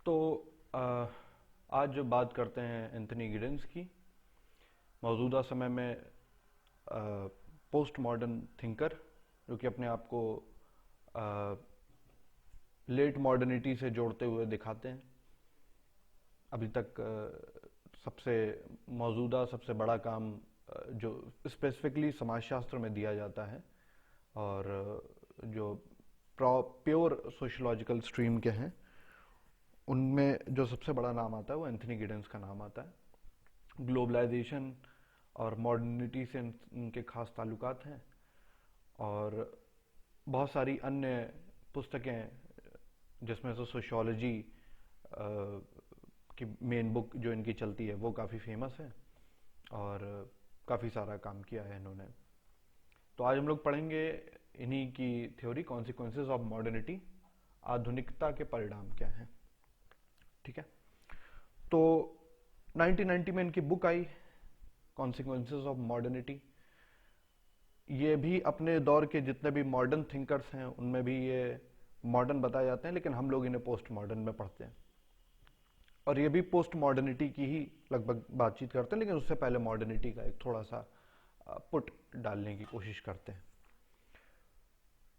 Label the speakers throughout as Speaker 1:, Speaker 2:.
Speaker 1: तो आ, आज जो बात करते हैं एंथनी गिडेंस की। मौजूदा समय में पोस्ट मॉडर्न थिंकर जो कि अपने आप को लेट मॉडर्निटी से जोड़ते हुए दिखाते हैं। अभी तक सबसे मौजूदा सबसे बड़ा काम जो स्पेसिफिकली समाजशास्त्र में दिया जाता है और जो प्योर सोशलॉजिकल स्ट्रीम के हैं उनमें जो सबसे बड़ा नाम आता है वो एंथनी गिडेंस का नाम आता है। ग्लोबलाइजेशन और मॉडर्निटी से इनके खास ताल्लुकात हैं और बहुत सारी अन्य पुस्तकें जिसमें से सोशियोलॉजी की मेन बुक जो इनकी चलती है वो काफ़ी फेमस है और काफ़ी सारा काम किया है इन्होंने। तो आज हम लोग पढ़ेंगे इन्हीं की थ्योरी कॉन्सिक्वेंसेस ऑफ मॉडर्निटी, आधुनिकता के परिणाम क्या हैं। ठीक है, तो 1990 में इनकी book I consequences of modernity. ये भी अपने दौर के जितने भी मॉडर्न थिंकर्स हैं उनमें भी ये मॉडर्न बताए जाते हैं, लेकिन हम लोग इन्हें पोस्ट मॉडर्न में पढ़ते हैं और ये भी पोस्ट मॉडर्निटी की ही लगभग बातचीत करते हैं, लेकिन उससे पहले मॉडर्निटी का एक थोड़ा सा पुट डालने की कोशिश करते हैं।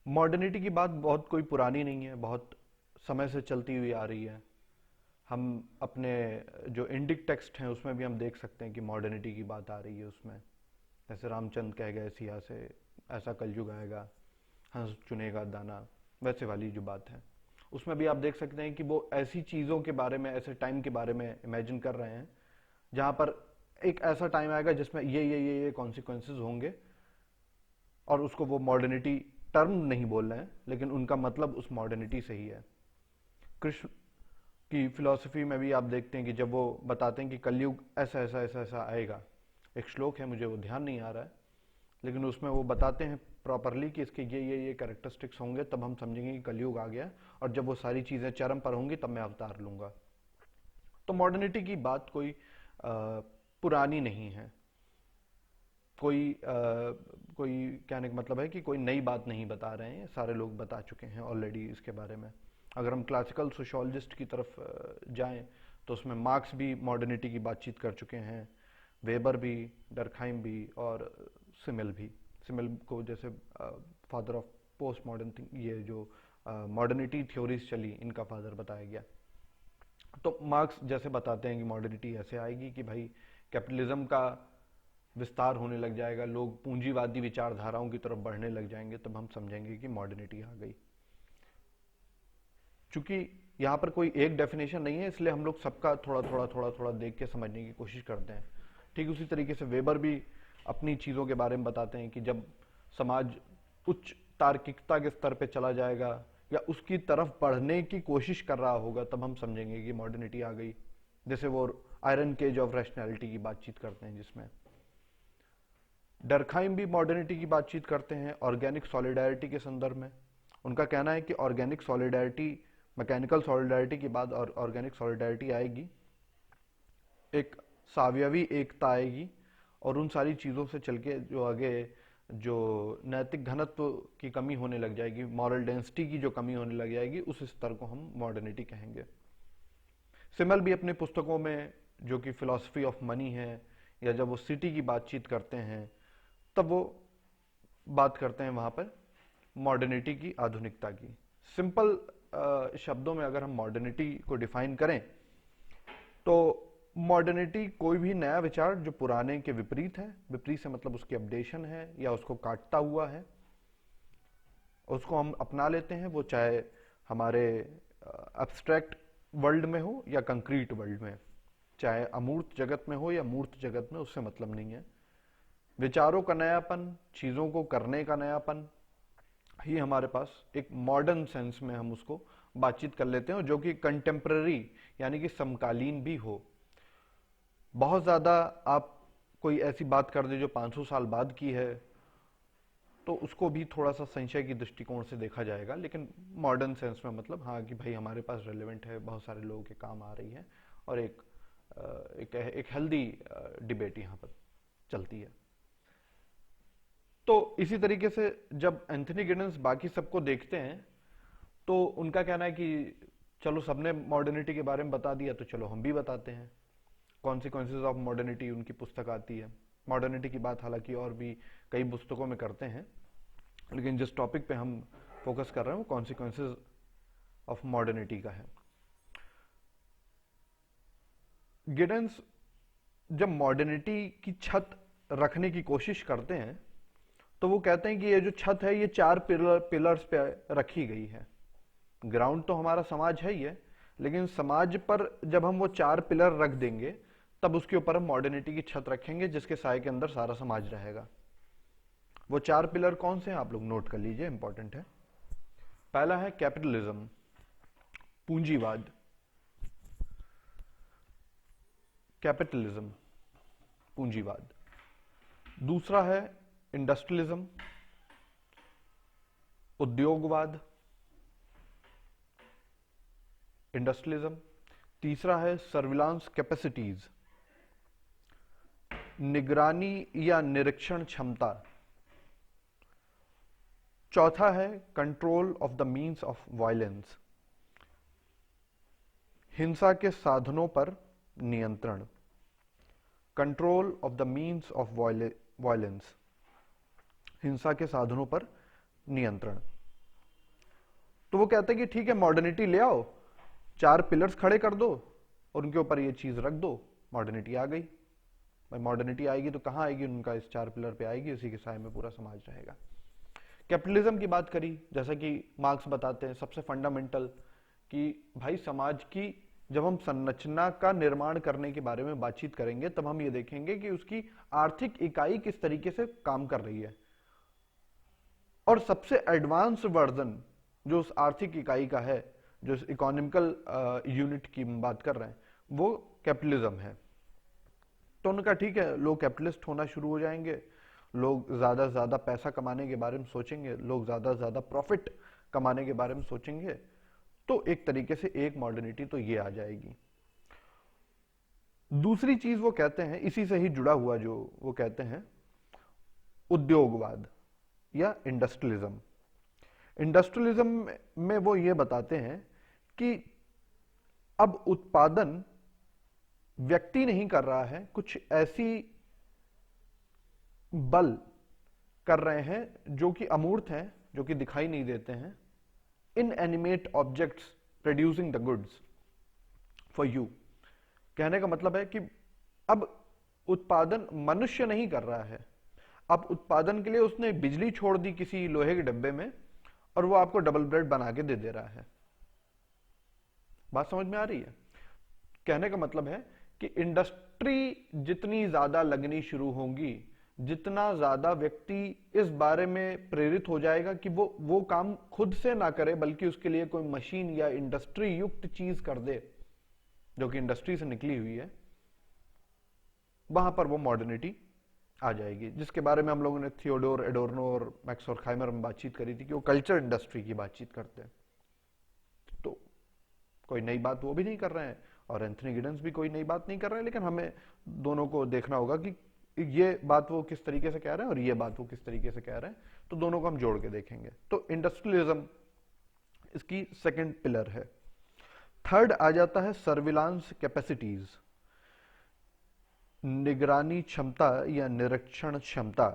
Speaker 1: मॉडर्निटी की बात बहुत कोई पुरानी नहीं है, बहुत समय से चलती हुई आ रही है। हम अपने जो इंडिक टेक्स्ट हैं उसमें भी हम देख सकते हैं कि मॉडर्निटी की बात आ रही है उसमें। जैसे रामचंद्र कह गए सिया से ऐसा कलयुग आएगा, हंस चुनेगा दाना, वैसे वाली जो बात है उसमें भी आप देख सकते हैं कि वो ऐसी चीज़ों के बारे में, ऐसे टाइम के बारे में इमेजिन कर रहे हैं जहाँ पर एक ऐसा टाइम आएगा जिसमें ये कॉन्सिक्वेंसेस होंगे और उसको वो मॉडर्निटी टर्म नहीं बोल रहे हैं, लेकिन उनका मतलब उस मॉडर्निटी से ही है। कृष्ण की फिलॉसफी में भी आप देखते हैं कि जब वो बताते हैं कि कलयुग ऐसा ऐसा ऐसा ऐसा आएगा, एक श्लोक है मुझे वो ध्यान नहीं आ रहा है, लेकिन उसमें वो बताते हैं प्रॉपरली कि इसके ये कैरेक्टरिस्टिक्स होंगे, तब हम समझेंगे कि कलयुग आ गया और जब वो सारी चीज़ें चरम पर होंगी तब मैं अवतार लूंगा। तो मॉडर्निटी की बात कोई पुरानी नहीं है, कोई कहने का मतलब है कि कोई नई बात नहीं बता रहे हैं, सारे लोग बता चुके हैं ऑलरेडी इसके बारे में। अगर हम क्लासिकल सोशोलॉजिस्ट की तरफ जाएं तो उसमें मार्क्स भी मॉडर्निटी की बातचीत कर चुके हैं, वेबर भी, डर्कहाइम भी और सिमिल भी। सिमिल को जैसे फादर ऑफ पोस्ट मॉडर्न ये जो मॉडर्निटी थ्योरीज चली इनका फादर बताया गया। तो मार्क्स जैसे बताते हैं कि मॉडर्निटी ऐसे आएगी कि भाई कैपिटलिज्म का विस्तार होने लग जाएगा, लोग पूंजीवादी विचारधाराओं की तरफ बढ़ने लग जाएंगे, तब हम समझेंगे कि मॉडर्निटी आ गई। चूंकि यहाँ पर कोई एक डेफिनेशन नहीं है, इसलिए हम लोग सबका थोड़ा देख के समझने की कोशिश करते हैं। ठीक उसी तरीके से वेबर भी अपनी चीज़ों के बारे में बताते हैं कि जब समाज उच्च तार्किकता के स्तर पे चला जाएगा या उसकी तरफ बढ़ने की कोशिश कर रहा होगा, तब हम समझेंगे कि मॉडर्निटी आ गई। जैसे वो आयरन केज ऑफ रैशनैलिटी की बातचीत करते हैं, जिसमें डर्कहाइम भी मॉडर्निटी की बातचीत करते हैं ऑर्गेनिक सॉलिडारिटी के संदर्भ में। उनका कहना है कि ऑर्गेनिक सॉलिडारिटी, मैकेनिकल सॉलिडारिटी के बाद और ऑर्गेनिक सॉलिडारिटी आएगी, एक सावयवी एकता आएगी और उन सारी चीज़ों से चल के जो आगे जो नैतिक घनत्व की कमी होने लग जाएगी, मॉरल डेंसिटी की जो कमी होने लग जाएगी, उस स्तर को हम मॉडर्निटी कहेंगे। सिमल भी अपनी पुस्तकों में जो कि फिलॉसफी ऑफ मनी है या जब वो सिटी की बातचीत करते हैं तब वो बात करते हैं वहाँ पर मॉडर्निटी की, आधुनिकता की। सिंपल शब्दों में अगर हम मॉडर्निटी को डिफाइन करें तो मॉडर्निटी कोई भी नया विचार जो पुराने के विपरीत है, विपरीत से मतलब उसकी अपडेशन है या उसको काटता हुआ है, उसको हम अपना लेते हैं, वो चाहे हमारे एब्स्ट्रैक्ट वर्ल्ड में हो या कंक्रीट वर्ल्ड में, चाहे अमूर्त जगत में हो या मूर्त जगत में, उससे मतलब नहीं है। विचारों का नयापन, चीज़ों को करने का नयापन ही हमारे पास एक मॉडर्न सेंस में हम उसको बातचीत कर लेते हैं, जो कि कंटेम्प्रेरी यानी कि समकालीन भी हो। बहुत ज़्यादा आप कोई ऐसी बात कर दे जो 500 साल बाद की है तो उसको भी थोड़ा सा संशय की दृष्टिकोण से देखा जाएगा, लेकिन मॉडर्न सेंस में मतलब हाँ कि भाई हमारे पास रेलेवेंट है, बहुत सारे लोगों के काम आ रही है और एक हेल्दी डिबेट यहाँ पर चलती है। तो इसी तरीके से जब एंथनी गिडेंस बाकी सबको देखते हैं तो उनका कहना है कि चलो सबने मॉडर्निटी के बारे में बता दिया, तो चलो हम भी बताते हैं। कॉन्सिक्वेंसेज ऑफ मॉडर्निटी उनकी पुस्तक आती है। मॉडर्निटी की बात हालांकि और भी कई पुस्तकों में करते हैं, लेकिन जिस टॉपिक पे हम फोकस कर रहे हैं वो कॉन्सिक्वेंसेज ऑफ मॉडर्निटी का है। गिडेंस जब मॉडर्निटी की छत रखने की कोशिश करते हैं तो वो कहते हैं कि ये जो छत है ये 4 पिलर्स पे रखी गई है। ग्राउंड तो हमारा समाज है ही है, लेकिन समाज पर जब हम वो 4 पिलर रख देंगे तब उसके ऊपर हम मॉडर्निटी की छत रखेंगे, जिसके साए के अंदर सारा समाज रहेगा। वो 4 पिलर कौन से हैं आप लोग नोट कर लीजिए, इंपॉर्टेंट है। पहला है कैपिटलिज्म, पूंजीवाद। कैपिटलिज्म, पूंजीवाद। दूसरा है इंडस्ट्रियलिज्म, उद्योगवाद, इंडस्ट्रियलिज्म। तीसरा है सर्विलांस कैपेसिटीज, निगरानी या निरीक्षण क्षमता। चौथा है control of the means of violence, हिंसा के साधनों पर नियंत्रण। Control of the means of violence, हिंसा के साधनों पर नियंत्रण। तो वो कहते हैं कि ठीक है, मॉडर्निटी ले आओ, 4 पिलर्स खड़े कर दो और उनके ऊपर ये चीज रख दो, मॉडर्निटी आ गई। भाई मॉडर्निटी आएगी तो कहां आएगी, उनका इस 4 पिलर पे आएगी, उसी के साए में पूरा समाज रहेगा। कैपिटलिज्म की बात करी, जैसा कि मार्क्स बताते हैं सबसे फंडामेंटल कि भाई समाज की जब हम संरचना का निर्माण करने के बारे में बातचीत करेंगे तब हम ये देखेंगे कि उसकी आर्थिक इकाई किस तरीके से काम कर रही है। और सबसे एडवांस वर्जन जो उस आर्थिक इकाई का है, जो इकोनॉमिकल यूनिट की बात कर रहे हैं, वो कैपिटलिज्म है। तो उनका ठीक है, लोग कैपिटलिस्ट होना शुरू हो जाएंगे, लोग ज्यादा से ज्यादा पैसा कमाने के बारे में सोचेंगे, लोग ज्यादा से ज्यादा प्रॉफिट कमाने के बारे में सोचेंगे, तो एक तरीके से एक मॉडर्निटी तो ये आ जाएगी। दूसरी चीज वो कहते हैं, इसी से ही जुड़ा हुआ जो वो कहते हैं, उद्योगवाद या इंडस्ट्रियलिज्म। इंडस्ट्रियलिज्म में वो ये बताते हैं कि अब उत्पादन व्यक्ति नहीं कर रहा है, कुछ ऐसी बल कर रहे हैं जो कि अमूर्त हैं, जो कि दिखाई नहीं देते हैं। Inanimate objects producing the goods for you. कहने का मतलब है कि अब उत्पादन मनुष्य नहीं कर रहा है, अब उत्पादन के लिए उसने बिजली छोड़ दी किसी लोहे के डब्बे में और वो आपको डबल ब्रेड बना के दे रहा है। बात समझ में आ रही है? कहने का मतलब है कि इंडस्ट्री जितनी ज्यादा लगनी शुरू होंगी, जितना ज्यादा व्यक्ति इस बारे में प्रेरित हो जाएगा कि वो काम खुद से ना करे, बल्कि उसके लिए कोई मशीन या इंडस्ट्री युक्त चीज कर दे जो कि इंडस्ट्री से निकली हुई है, वहां पर वो मॉडर्निटी आ जाएगी, जिसके बारे में हम लोगों ने थियोडोर एडोर्नो और मैक्स हॉर्खहाइमर में बातचीत करी थी कि वो कल्चर इंडस्ट्री की बातचीत करते हैं। तो कोई नई बात वो भी नहीं कर रहे हैं और एंथनी गिडेंस भी कोई नई बात नहीं कर रहे हैं, लेकिन हमें दोनों को देखना होगा कि ये बात वो किस तरीके से कह रहे हैं और ये बात वो किस तरीके से कह रहे हैं, तो दोनों को हम जोड़ के देखेंगे। तो इंडस्ट्रियलिज्म इसकी सेकंड पिलर है। थर्ड आ जाता है सर्विलांस कैपेसिटीज, निगरानी क्षमता या निरीक्षण क्षमता।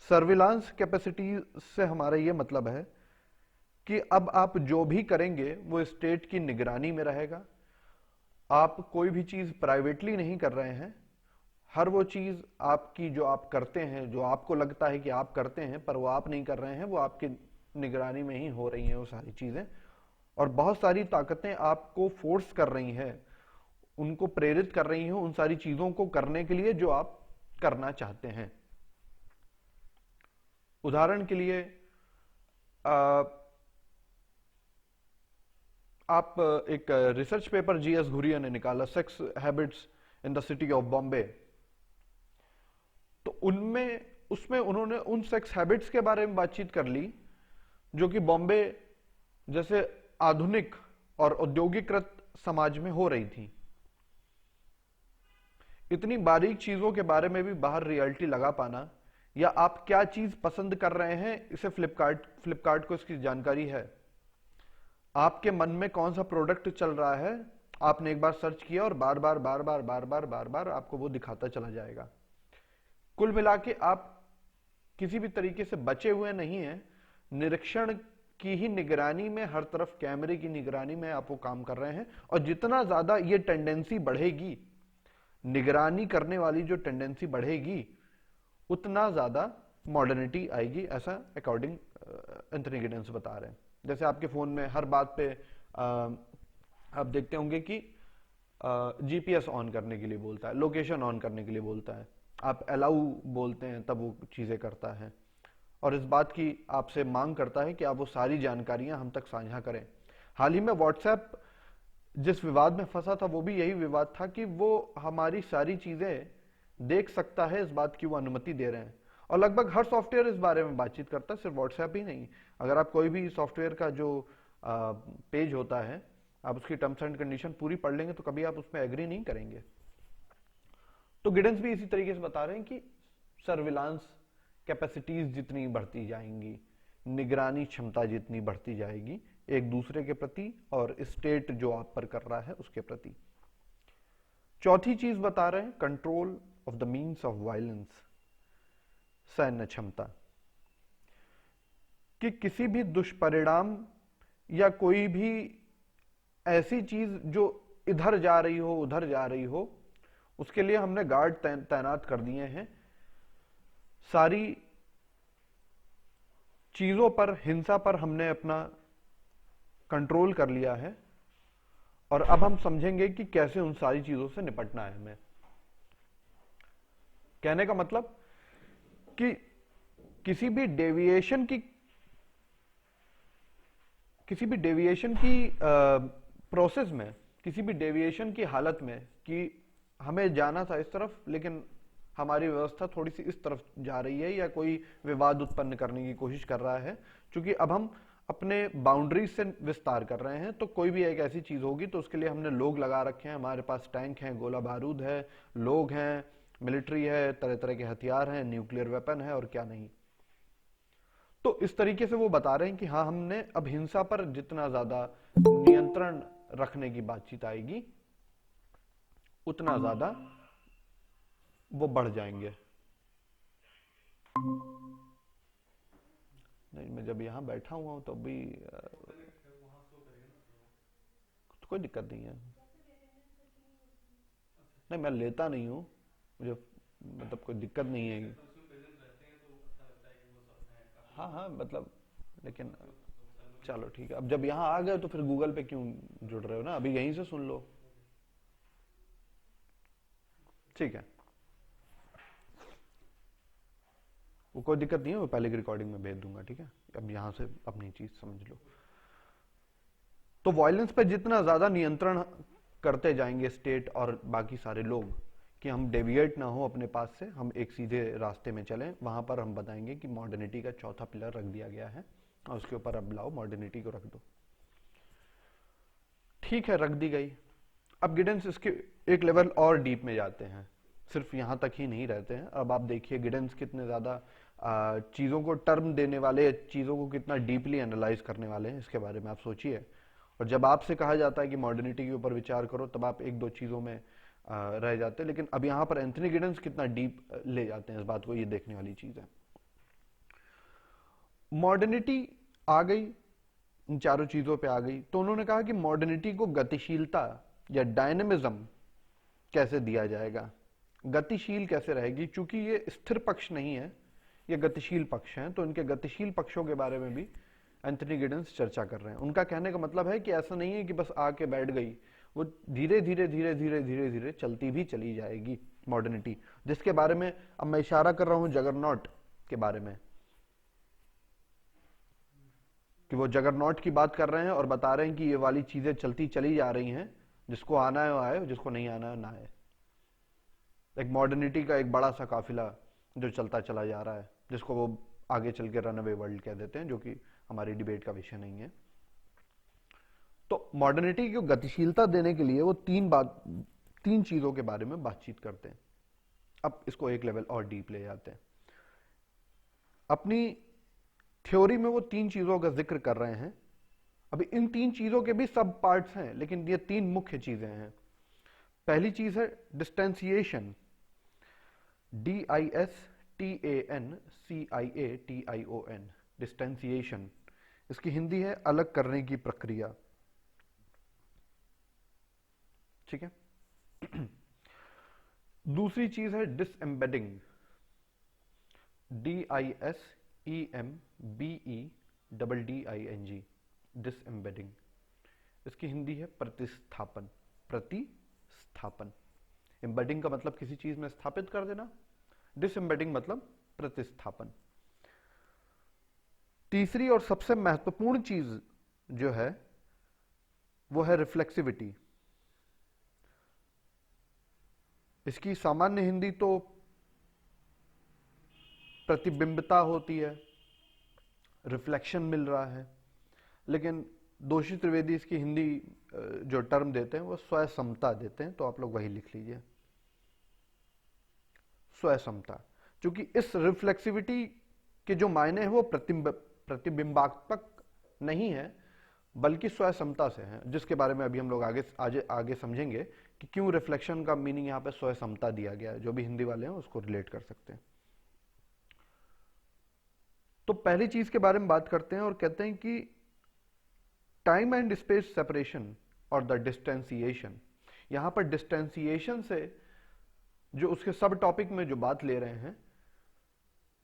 Speaker 1: सर्विलांस कैपेसिटी से हमारा यह मतलब है कि अब आप जो भी करेंगे वो स्टेट की निगरानी में रहेगा। आप कोई भी चीज प्राइवेटली नहीं कर रहे हैं, हर वो चीज आपकी जो आप करते हैं, जो आपको लगता है कि आप करते हैं पर वो आप नहीं कर रहे हैं, वो आपकी निगरानी में ही हो रही हैं वो सारी चीजें। और बहुत सारी ताकतें आपको फोर्स कर रही हैं, उनको प्रेरित कर रही हैं उन सारी चीजों को करने के लिए जो आप करना चाहते हैं। उदाहरण के लिए आप एक रिसर्च पेपर जीएस घुरिया ने निकाला, sex habits in the city of Bombay. तो उसमें उन्होंने उन सेक्स हैबिट्स के बारे में बातचीत कर ली जो कि बॉम्बे जैसे आधुनिक और औद्योगिकृत समाज में हो रही थी। इतनी बारीक चीजों के बारे में भी बाहर रियलिटी लगा पाना, या आप क्या चीज पसंद कर रहे हैं, इसे फ्लिपकार्ट को इसकी जानकारी है। आपके मन में कौन सा प्रोडक्ट चल रहा है, आपने एक बार सर्च किया और बार बार बार बार बार बार बार बार आपको वो दिखाता चला जाएगा। कुल मिला के आप किसी भी तरीके से बचे हुए नहीं हैं। निरीक्षण की ही निगरानी में, हर तरफ कैमरे की निगरानी में आप वो काम कर रहे हैं। और जितना ज्यादा ये टेंडेंसी बढ़ेगी, निगरानी करने वाली जो टेंडेंसी बढ़ेगी, उतना ज्यादा मॉडर्निटी आएगी, ऐसा अकॉर्डिंग एंथनी गिडेंस बता रहे हैं। जैसे आपके फोन में हर बात पे आप देखते होंगे कि जीपीएस ऑन करने के लिए बोलता है, लोकेशन ऑन करने के लिए बोलता है, आप अलाउ बोलते हैं तब वो चीजें करता है, और इस बात की आपसे मांग करता है कि आप वो सारी जानकारियां हम तक साझा करें। हाल ही में व्हाट्सएप जिस विवाद में फंसा था, वो भी यही विवाद था कि वो हमारी सारी चीजें देख सकता है, इस बात की वो अनुमति दे रहे हैं। और लगभग हर सॉफ्टवेयर इस बारे में बातचीत करता है, सिर्फ व्हाट्सएप ही नहीं। अगर आप कोई भी सॉफ्टवेयर का जो पेज होता है, आप उसकी टर्म्स एंड कंडीशन पूरी पढ़ लेंगे तो कभी आप उसमें एग्री नहीं करेंगे। तो गिडेंस भी इसी तरीके से बता रहे हैं कि सर्विलांस कैपेसिटीज जितनी बढ़ती जाएंगी, निगरानी क्षमता जितनी बढ़ती जाएगी एक दूसरे के प्रति और स्टेट जो आप पर कर रहा है उसके प्रति। चौथी चीज बता रहे हैं, control of the means of violence, सैन्य क्षमता, कि किसी भी दुष्परिणाम या कोई भी ऐसी चीज जो इधर जा रही हो उधर जा रही हो, उसके लिए हमने गार्ड तैनात कर दिए हैं। सारी चीजों पर, हिंसा पर हमने अपना कंट्रोल कर लिया है, और अब हम समझेंगे कि कैसे उन सारी चीजों से निपटना है हमें। कहने का मतलब कि किसी भी डेविएशन की प्रोसेस में, किसी भी डेविएशन की हालत में, कि हमें जाना था इस तरफ लेकिन हमारी व्यवस्था थोड़ी सी इस तरफ जा रही है, या कोई विवाद उत्पन्न करने की कोशिश कर रहा है, क्योंकि अब हम अपने बाउंड्रीज से विस्तार कर रहे हैं, तो कोई भी एक ऐसी चीज होगी तो उसके लिए हमने लोग लगा रखे हैं, हमारे पास टैंक हैं, गोला बारूद है, लोग हैं, मिलिट्री है, तरह तरह के हथियार हैं, न्यूक्लियर वेपन है और क्या नहीं। तो इस तरीके से वो बता रहे हैं कि हाँ, हमने अब हिंसा पर जितना ज्यादा नियंत्रण रखने की बातचीत आएगी, उतना ज्यादा वो बढ़ जाएंगे। नहीं, मैं जब यहां बैठा हुआ हूं तब भी तो कोई दिक्कत नहीं है। नहीं, मैं लेता नहीं हूँ, मुझे मतलब कोई दिक्कत नहीं है। हाँ हाँ, मतलब, लेकिन चलो ठीक है। अब जब यहाँ आ गए तो फिर गूगल पे क्यों जुड़ रहे हो ना, अभी यहीं से सुन लो। ठीक है, वो कोई दिक्कत नहीं है, वो पहले की रिकॉर्डिंग में भेज दूंगा, ठीक है। अब यहाँ से अपनी चीज समझ लो। तो वायलेंस पे जितना ज्यादा नियंत्रण करते जाएंगे स्टेट और बाकी सारे लोग, कि हम डेविएट ना हो अपने पास से, हम एक सीधे रास्ते में चलें, वहां पर हम बताएंगे कि मॉडर्निटी का चौथा पिलर रख दिया गया है और उसके ऊपर अब लाओ मॉडर्निटी को रख दो। ठीक है, रख दी गई। अब गिडेंस इसके एक लेवल और डीप में जाते हैं, सिर्फ यहां तक ही नहीं रहते हैं। अब आप देखिए गिडेंस कितने ज्यादा चीजों को टर्म देने वाले, चीजों को कितना डीपली एनालाइज करने वाले हैं, इसके बारे में आप सोचिए। और जब आपसे कहा जाता है कि मॉडर्निटी के ऊपर विचार करो, तब आप एक दो चीजों में रह जाते हैं, लेकिन अब यहां पर एंथनी गिडेंस कितना डीप ले जाते हैं इस बात को, ये देखने वाली चीज है। मॉडर्निटी आ गई, इन चारों चीजों पे आ गई, तो उन्होंने कहा कि मॉडर्निटी को गतिशीलता या डायनेमिज्म कैसे दिया जाएगा, गतिशील कैसे रहेगी, क्योंकि ये स्थिर पक्ष नहीं है, ये गतिशील पक्ष हैं। तो इनके गतिशील पक्षों के बारे में भी एंथनी गिडेंस चर्चा कर रहे हैं। उनका कहने का मतलब है कि ऐसा नहीं है कि बस आके बैठ गई, वो धीरे धीरे धीरे धीरे धीरे धीरे चलती भी चली जाएगी मॉडर्निटी, जिसके बारे में अब मैं इशारा कर रहा हूं जगरनॉट के बारे में, कि वो जगरनॉट की बात कर रहे हैं और बता रहे हैं कि ये वाली चीजें चलती चली जा रही हैं, जिसको आना है वो आए, जिसको नहीं आना है ना आए। एक मॉडर्निटी का एक बड़ा सा काफिला जो चलता चला जा रहा है, जिसको वो आगे चल के रनअवे वर्ल्ड कह देते हैं, जो कि हमारी डिबेट का विषय नहीं है। तो मॉडर्निटी को गतिशीलता देने के लिए वो तीन चीजों के बारे में बातचीत करते हैं। अब इसको एक लेवल और डीप ले जाते हैं। अपनी थ्योरी में वो तीन चीजों का जिक्र कर रहे हैं, अभी इन तीन चीजों के भी सब पार्ट्स हैं, लेकिन ये तीन मुख्य चीजें हैं। पहली चीज है डिस्टेंसिएशन, DISTANCIATION, डिस्टेंसिएशन। इसकी हिंदी है अलग करने की प्रक्रिया। ठीक है। दूसरी चीज है डिसएम्बेडिंग, DISEMBEDDING, डिसएम्बेडिंग। इसकी हिंदी है प्रतिस्थापन, प्रतिस्थापन। एम्बेडिंग का मतलब किसी चीज में स्थापित कर देना, डिसएम्बेडिंग मतलब प्रतिस्थापन। तीसरी और सबसे महत्वपूर्ण चीज जो है वो है रिफ्लेक्सिविटी। इसकी सामान्य हिंदी तो प्रतिबिंबता होती है, रिफ्लेक्शन मिल रहा है, लेकिन दोषी त्रिवेदी इसकी हिंदी जो टर्म देते हैं वो स्वसमता देते हैं, तो आप लोग वही लिख लीजिए, स्वसमता। क्योंकि इस रिफ्लेक्सिविटी के जो मायने हैं वो प्रतिबिंबात्मक नहीं है, बल्कि स्वसमता से है, जिसके बारे में अभी हम लोग आगे समझेंगे कि क्यों रिफ्लेक्शन का मीनिंग यहां पे स्वसमता दिया गया है। जो भी हिंदी वाले हैं उसको रिलेट कर सकते हैं। तो पहली चीज के बारे में बात करते हैं और कहते हैं कि टाइम एंड स्पेस सेपरेशन और द डिस्टेंसिएशन। यहां पर डिस्टेंसिएशन से जो उसके सब टॉपिक में जो बात ले रहे हैं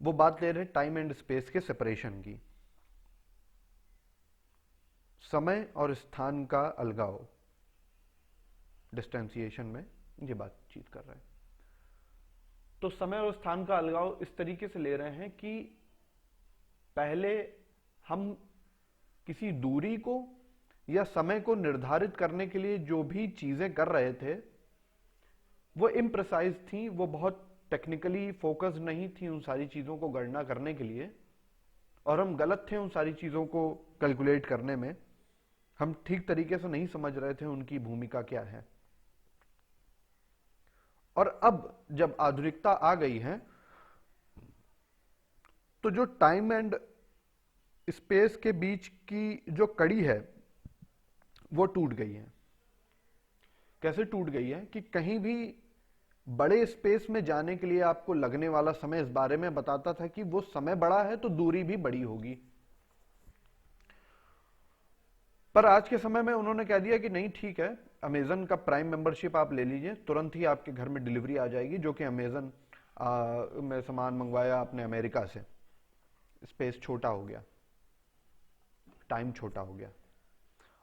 Speaker 1: वो बात ले रहे हैं टाइम एंड स्पेस के सेपरेशन की, समय और स्थान का अलगाव। डिस्टेंसिएशन में ये बातचीत कर रहे हैं। तो समय और स्थान का अलगाव इस तरीके से ले रहे हैं कि पहले हम किसी दूरी को या समय को निर्धारित करने के लिए जो भी चीजें कर रहे थे वो इम्प्रिसाइज थी, वो बहुत टेक्निकली फोकस नहीं थी उन सारी चीजों को गणना करने के लिए, और हम गलत थे उन सारी चीजों को कैलकुलेट करने में। हम ठीक तरीके से नहीं समझ रहे थे उनकी भूमिका क्या है। और अब जब आधुनिकता आ गई है तो जो टाइम एंड स्पेस के बीच की जो कड़ी है वो टूट गई है। कैसे टूट गई है कि कहीं भी बड़े स्पेस में जाने के लिए आपको लगने वाला समय इस बारे में बताता था कि वो समय बड़ा है तो दूरी भी बड़ी होगी। पर आज के समय में उन्होंने कह दिया कि नहीं, ठीक है, अमेजन का प्राइम मेंबरशिप आप ले लीजिए, तुरंत ही आपके घर में डिलीवरी आ जाएगी। जो कि अमेजन में सामान मंगवाया आपने अमेरिका से, स्पेस छोटा हो गया, टाइम छोटा हो गया,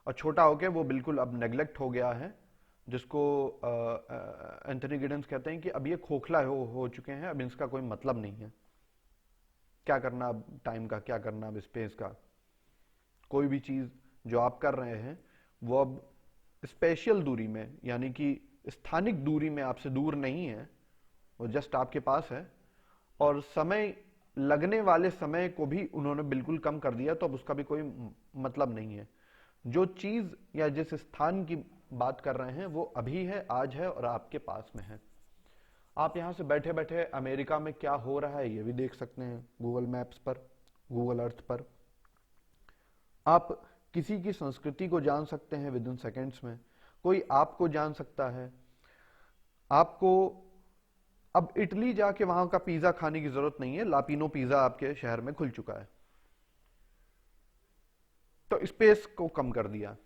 Speaker 1: और छोटा होकर वो बिल्कुल अब नेग्लेक्ट हो गया है, जिसको एंथनी गिडेंस कहते हैं कि अब ये खोखला हो चुके हैं, अब इसका कोई मतलब नहीं है। क्या करना अब टाइम का, क्या करना अब स्पेस का। कोई भी चीज जो आप कर रहे हैं वो अब स्पेशल दूरी में, यानी कि स्थानिक दूरी में आपसे दूर नहीं है, वो जस्ट आपके पास है। और समय लगने वाले समय को भी उन्होंने बिल्कुल कम कर दिया, तो अब उसका भी कोई मतलब नहीं है। जो चीज या जिस स्थान की बात कर रहे हैं वो अभी है, आज है और आपके पास में है। आप यहां से बैठे बैठे अमेरिका में क्या हो रहा है ये भी देख सकते हैं गूगल मैप्स पर, गूगल अर्थ पर। आप किसी की संस्कृति को जान सकते हैं विद इन सेकेंड्स में, कोई आपको जान सकता है। आपको अब इटली जाके वहां का पिज्जा खाने की जरूरत नहीं है, लापिनो पिज्जा आपके शहर में खुल चुका है। तो स्पेस को कम कर दिया।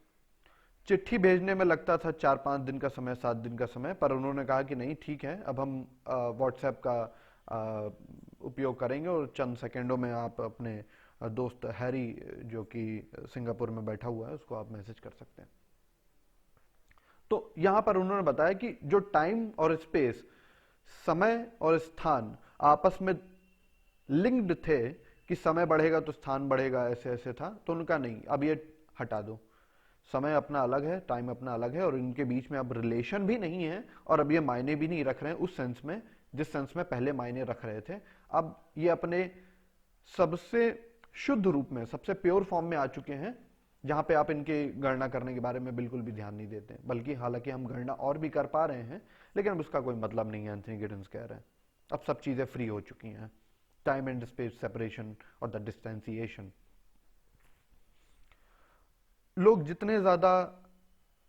Speaker 1: चिट्ठी भेजने में लगता था 4-5 दिन का समय, 7 दिन का समय, पर उन्होंने कहा कि नहीं, ठीक है, अब हम व्हाट्सएप का उपयोग करेंगे और चंद सेकेंडों में आप अपने दोस्त हैरी जो कि सिंगापुर में बैठा हुआ है उसको आप मैसेज कर सकते हैं। तो यहां पर उन्होंने बताया कि जो टाइम और स्पेस, समय और स्थान आपस में लिंक्ड थे कि समय बढ़ेगा तो स्थान बढ़ेगा, ऐसे ऐसे था। तो उनका नहीं, अब ये हटा दो, समय अपना अलग है, टाइम अपना अलग है, और इनके बीच में अब रिलेशन भी नहीं है, और अब ये मायने भी नहीं रख रहे हैं उस सेंस में जिस सेंस में पहले मायने रख रहे थे। अब ये अपने सबसे शुद्ध रूप में, सबसे प्योर फॉर्म में आ चुके हैं, जहां पे आप इनके गणना करने के बारे में बिल्कुल भी ध्यान नहीं देते, बल्कि हालांकि हम गणना और भी कर पा रहे हैं, लेकिन अब उसका कोई मतलब नहीं है। एंथनी गिडेंस कह रहे हैं अब सब चीजें फ्री हो चुकी हैं, टाइम एंड स्पेस सेपरेशन और द डिस्टेंसिएशन। लोग जितने ज्यादा,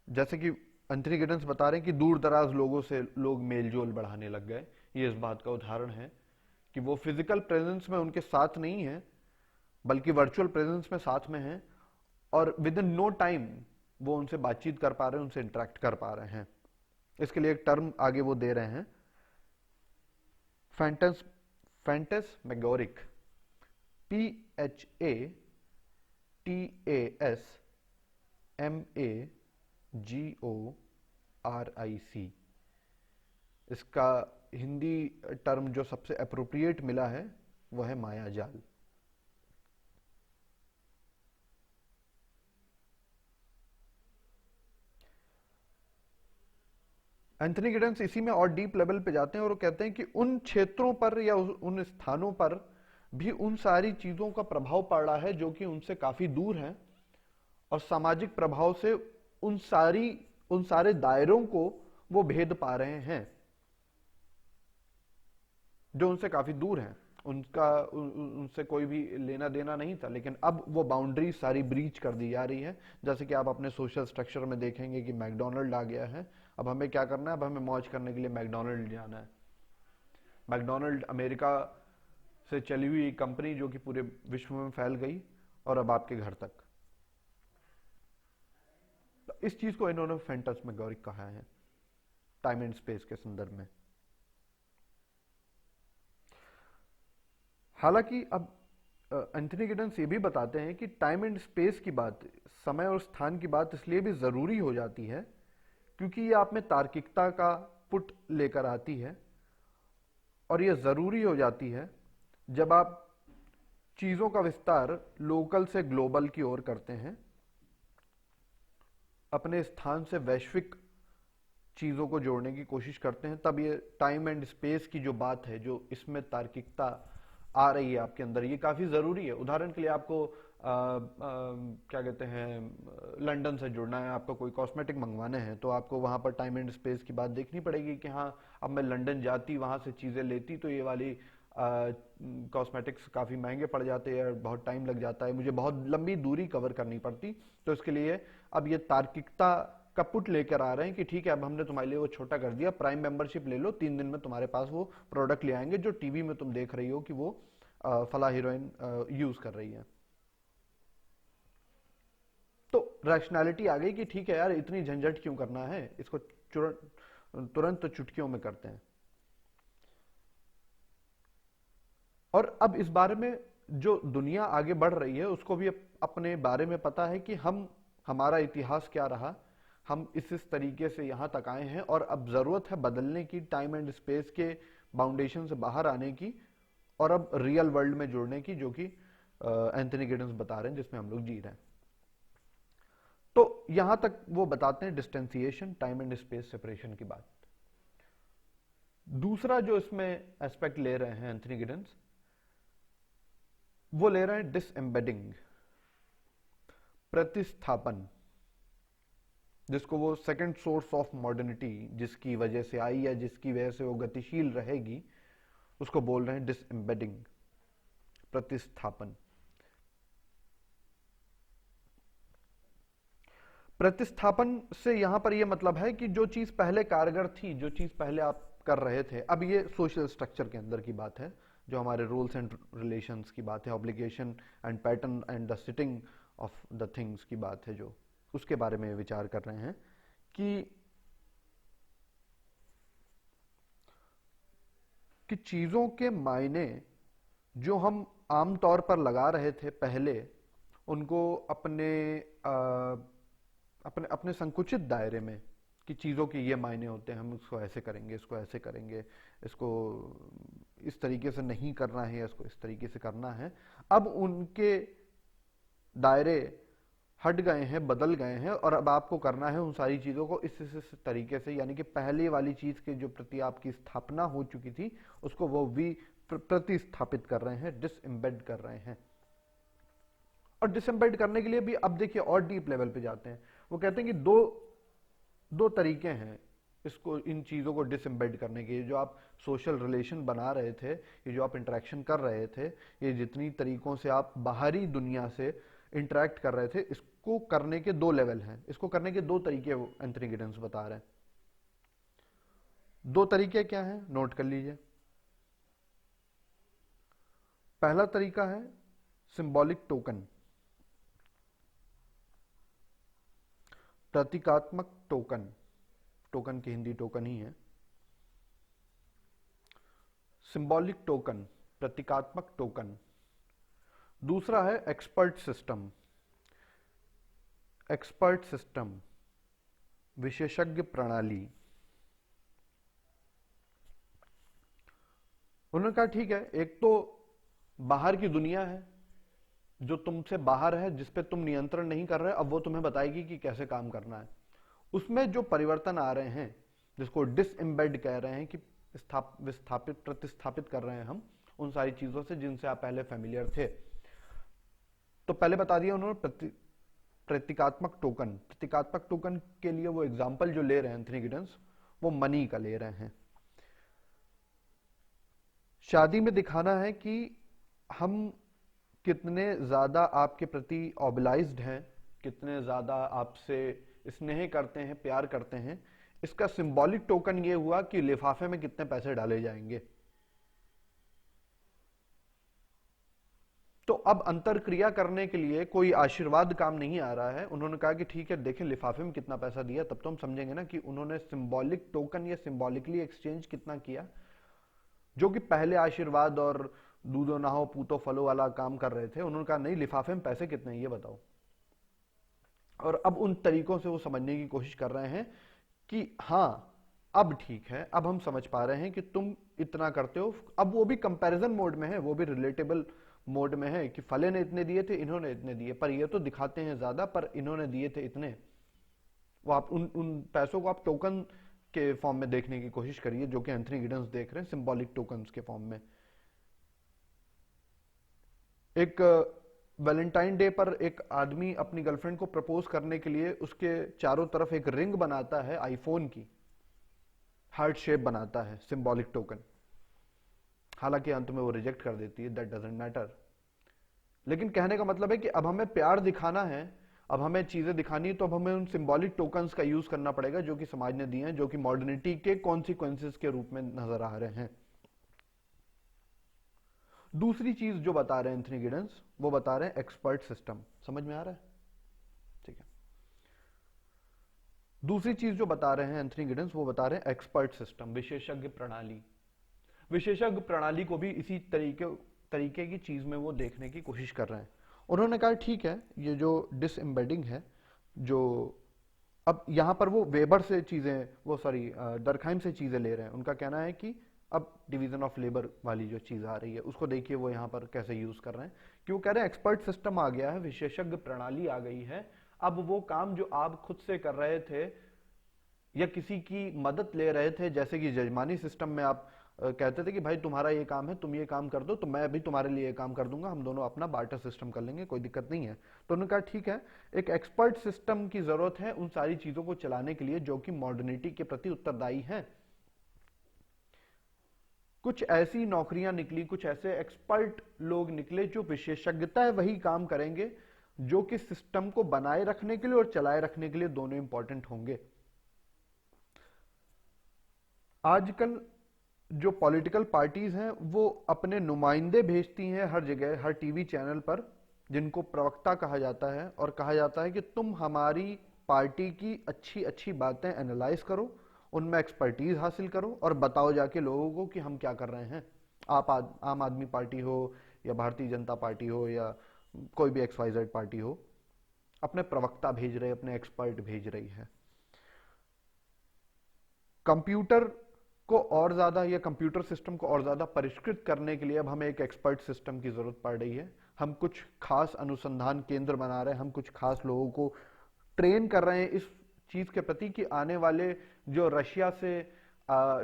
Speaker 1: जैसे कि एंथनी गिडन्स बता रहे हैं कि दूर दराज लोगों से लोग मेल जोल बढ़ाने लग गए, ये इस बात का उदाहरण है कि वो फिजिकल प्रेजेंस में उनके साथ नहीं है, बल्कि वर्चुअल प्रेजेंस में साथ में है, और विद इन नो टाइम वो उनसे बातचीत कर पा रहे हैं, उनसे इंटरेक्ट कर पा रहे हैं। इसके लिए एक टर्म आगे वो दे रहे हैं, फैंटस फैंटेस्मेगोरिक, PHATASMAGORIC। इसका हिंदी टर्म जो सबसे अप्रोप्रिएट मिला है वो है माया जाल। एंथनी गिडन्स इसी में और डीप लेवल पे जाते हैं और वो कहते हैं कि उन क्षेत्रों पर या उन स्थानों पर भी उन सारी चीजों का प्रभाव पड़ रहा है जो कि उनसे काफी दूर हैं, और सामाजिक प्रभाव से उन सारे दायरों को वो भेद पा रहे हैं जो उनसे काफी दूर हैं। उनसे कोई भी लेना देना नहीं था, लेकिन अब वो बाउंड्री सारी ब्रीच कर दी जा रही है। जैसे कि आप अपने सोशल स्ट्रक्चर में देखेंगे कि मैकडोनल्ड आ गया है, अब हमें क्या करना है, अब हमें मौज करने के लिए मैकडोनल्ड जाना है। मैकडोनल्ड अमेरिका से चली हुई कंपनी जो कि पूरे विश्व में फैल गई, और अब आपके घर तक। तो इस चीज को इन्होंने फैंटास्मेगोरिक कहा है टाइम एंड स्पेस के संदर्भ में। हालांकि अब एंथनी गिडन्स ये भी बताते हैं कि टाइम एंड स्पेस की बात, समय और स्थान की बात इसलिए भी जरूरी हो जाती है क्योंकि ये आप में तार्किकता का पुट लेकर आती है, और ये जरूरी हो जाती है जब आप चीजों का विस्तार लोकल से ग्लोबल की ओर करते हैं, अपने स्थान से वैश्विक चीजों को जोड़ने की कोशिश करते हैं, तब ये टाइम एंड स्पेस की जो बात है, जो इसमें तार्किकता आ रही है आपके अंदर, ये काफी जरूरी है। उदाहरण के लिए आपको क्या कहते हैं, लंदन से जुड़ना है, आपको कोई कॉस्मेटिक मंगवाने हैं, तो आपको वहां पर टाइम एंड स्पेस की बात देखनी पड़ेगी कि हाँ, अब मैं लंदन जाती, वहां से चीजें लेती, तो ये वाली कॉस्मेटिक्स काफी महंगे पड़ जाते हैं, बहुत टाइम लग जाता है, मुझे बहुत लंबी दूरी कवर करनी पड़ती। तो इसके लिए अब ये तार्किकता का पुट लेकर आ रहे हैं कि ठीक है, अब हमने तुम्हारे लिए वो छोटा कर दिया, प्राइम मेंबरशिप ले लो, 3 दिन में तुम्हारे पास वो प्रोडक्ट ले आएंगे जो टीवी में तुम देख रही हो कि वो फला हीरोइन यूज कर रही है। तो रैशनैलिटी आ गई कि ठीक है यार, इतनी झंझट क्यों करना है, इसको तुरंत तो चुटकियों में करते हैं। और अब इस बारे में जो दुनिया आगे बढ़ रही है उसको भी अपने बारे में पता है कि हमारा इतिहास क्या रहा, हम इस तरीके से यहां तक आए हैं, और अब जरूरत है बदलने की, टाइम एंड स्पेस के बाउंडेशन से बाहर आने की, और अब रियल वर्ल्ड में जुड़ने की, जो कि एंथनी गिडन्स बता रहे हैं, जिसमें हम लोग जी रहे हैं। तो यहां तक वो बताते हैं डिस्टेंसिएशन, टाइम एंड स्पेस सेपरेशन की बात। दूसरा जो इसमें एस्पेक्ट ले रहे हैं एंथनी गिडन्स, वो ले रहे हैं डिसएम्बेडिंग, प्रतिस्थापन, जिसको वो सेकंड सोर्स ऑफ मॉडर्निटी जिसकी वजह से आई या जिसकी वजह से वो गतिशील रहेगी, उसको बोल रहे हैं डिसएम्बेडिंग, प्रतिस्थापन। प्रतिस्थापन से यहां पर यह मतलब है कि जो चीज पहले कारगर थी, जो चीज पहले आप कर रहे थे, अब ये सोशल स्ट्रक्चर के अंदर की बात है, जो हमारे रूल्स एंड रिलेशंस की बात है, obligation and pattern and the sitting of the things की बात है, जो उसके बारे में विचार कर रहे हैं कि चीजों के मायने जो हम आमतौर पर लगा रहे थे पहले, उनको अपने अपने संकुचित दायरे में, कि चीजों के ये मायने होते हैं, हम इसको ऐसे करेंगे, इसको ऐसे करेंगे, इसको इस तरीके से नहीं करना है, इसको इस तरीके से करना है, अब उनके दायरे हट गए हैं, बदल गए हैं, और अब आपको करना है उन सारी चीजों को इस तरीके से, यानी कि पहले वाली चीज के जो प्रति आपकी स्थापना हो चुकी थी उसको वो भी प्रतिस्थापित कर रहे हैं, डिसएम्बेड कर रहे हैं। और डिसएम्बेड करने के लिए भी अब देखिए और डीप लेवल पे जाते हैं, वो कहते हैं कि दो तरीके हैं इसको, इन चीजों को डिसएम्बेड करने के। जो आप सोशल रिलेशन बना रहे थे, ये जो आप इंटरेक्शन कर रहे थे, ये जितनी तरीकों से आप बाहरी दुनिया से इंटरेक्ट कर रहे थे, इसको करने के दो लेवल हैं, इसको करने के दो तरीके एंथनी गिडेंस बता रहे हैं। दो तरीके क्या हैं, नोट कर लीजिए। पहला तरीका है सिंबॉलिक टोकन, प्रतीकात्मक टोकन, टोकन की हिंदी टोकन ही है। सिंबॉलिक टोकन, प्रतीकात्मक टोकन। दूसरा है एक्सपर्ट सिस्टम, एक्सपर्ट सिस्टम, विशेषज्ञ प्रणाली। उन्होंने कहा ठीक है, एक तो बाहर की दुनिया है जो तुमसे बाहर है, जिस पे तुम नियंत्रण नहीं कर रहे, अब वो तुम्हें बताएगी कि कैसे काम करना है। उसमें जो परिवर्तन आ रहे हैं, जिसको डिसएम्बेड कह रहे हैं कि विस्थापित प्रतिस्थापित कर रहे हैं हम उन सारी चीजों से जिनसे आप पहले फेमिलियर थे। तो पहले बता दिया उन्होंने प्रतीकात्मक टोकन। प्रतीकात्मक टोकन के लिए वो एग्जाम्पल जो ले रहे हैं एंथनी गिडेंस, वो मनी का ले रहे हैं। शादी में दिखाना है कि हम कितने ज्यादा आपके प्रति ऑबिलाइज्ड हैं, कितने ज्यादा आपसे स्नेह करते हैं, प्यार करते हैं। इसका सिंबॉलिक टोकन ये हुआ कि लिफाफे में कितने पैसे डाले जाएंगे। तो अब अंतर क्रिया करने के लिए कोई आशीर्वाद काम नहीं आ रहा है। उन्होंने कहा कि ठीक है, देखें लिफाफे में कितना पैसा दिया, तब तो हम समझेंगे ना कि उन्होंने सिंबॉलिक टोकन या सिंबॉलिकली एक्सचेंज कितना किया। जो कि पहले आशीर्वाद और दूधो नहाओ पूतो फलो वाला काम कर रहे थे, उन्होंने कहा नहीं, लिफाफे में पैसे कितने हैं ये बताओ। और अब उन तरीकों से वो समझने की कोशिश कर रहे हैं कि हाँ, अब ठीक है, अब हम समझ पा रहे हैं कि तुम इतना करते हो। अब वो भी कंपैरिजन मोड में है, वो भी रिलेटेबल मोड में है कि फले ने इतने दिए थे, इन्होंने इतने दिए, पर ये तो दिखाते हैं ज्यादा, पर इन्होंने दिए थे इतने। वो आप उन पैसों को आप टोकन के फॉर्म में देखने की कोशिश करिए, जो कि एंथनी गिडेंस देख रहे हैं सिंबॉलिक टोकन्स के फॉर्म में। एक वैलेंटाइन डे पर एक आदमी अपनी गर्लफ्रेंड को प्रपोज करने के लिए उसके चारों तरफ एक रिंग बनाता है आईफोन की, हार्ट शेप बनाता है, सिंबॉलिक टोकन। हालांकि अंत में वो रिजेक्ट कर देती है, दैट डजंट मैटर। लेकिन कहने का मतलब है कि अब हमें प्यार दिखाना है, अब हमें चीजें दिखानी है, तो अब हमें उन सिंबॉलिक टोकन्स का यूज करना पड़ेगा जो कि समाज ने दिए हैं, जो कि मॉडर्निटी के कॉन्सिक्वेंसेस के रूप में नजर आ रहे हैं। दूसरी चीज जो बता रहे हैं एंथनी गिडेंस, वो बता रहे हैं एक्सपर्ट सिस्टम। समझ में आ रहा है? ठीक है। दूसरी चीज जो बता रहे हैं एंथनी गिडेंस, वो बता रहे हैं एक्सपर्ट सिस्टम, विशेषज्ञ प्रणाली। विशेषज्ञ प्रणाली को भी इसी तरीके की चीज में वो देखने की कोशिश कर रहे हैं। उन्होंने कहा ठीक है, ये जो डिसएम्बेडिंग है, जो अब यहां पर वो वेबर से चीजें, वो सॉरी दरखाइम से चीजें ले रहे हैं। उनका कहना है कि अब डिवीजन ऑफ लेबर वाली जो चीज आ रही है, उसको देखिए वो यहां पर कैसे यूज कर रहे हैं। कि वो कह रहे हैं एक्सपर्ट सिस्टम आ गया है, विशेषज्ञ प्रणाली आ गई है। अब वो काम जो आप खुद से कर रहे थे या किसी की मदद ले रहे थे, जैसे कि जजमानी सिस्टम में आप कहते थे कि भाई तुम्हारा ये काम है, तुम ये काम कर दो, तो मैं भी तुम्हारे लिए ये काम कर दूंगा, हम दोनों अपना बार्टर सिस्टम कर लेंगे, कोई दिक्कत नहीं है। तो उन्होंने कहा ठीक है, एक एक्सपर्ट सिस्टम की जरूरत है उन सारी चीजों को चलाने के लिए जो कि मॉडर्निटी के प्रति उत्तरदायी हैं। कुछ ऐसी नौकरियां निकली, कुछ ऐसे एक्सपर्ट लोग निकले जो विशेषज्ञता वही काम करेंगे जो कि सिस्टम को बनाए रखने के लिए और चलाए रखने के लिए दोनों इंपॉर्टेंट होंगे। आजकल जो पॉलिटिकल पार्टीज हैं वो अपने नुमाइंदे भेजती हैं हर जगह, हर टीवी चैनल पर, जिनको प्रवक्ता कहा जाता है, और कहा जाता है कि तुम हमारी पार्टी की अच्छी अच्छी बातें एनालाइज करो, उनमें एक्सपर्टीज हासिल करो और बताओ जाके लोगों को कि हम क्या कर रहे हैं। आम आदमी पार्टी हो या भारतीय जनता पार्टी हो या कोई भी XYZ पार्टी हो, अपने प्रवक्ता भेज रहे, अपने एक्सपर्ट भेज रही है। कंप्यूटर को और ज्यादा, या कंप्यूटर सिस्टम को और ज्यादा परिष्कृत करने के लिए अब हमें एक एक्सपर्ट सिस्टम की जरूरत पड़ रही है। हम कुछ खास अनुसंधान केंद्र बना रहे हैं, हम कुछ खास लोगों को ट्रेन कर रहे हैं इस चीज के प्रति कि आने वाले जो रशिया से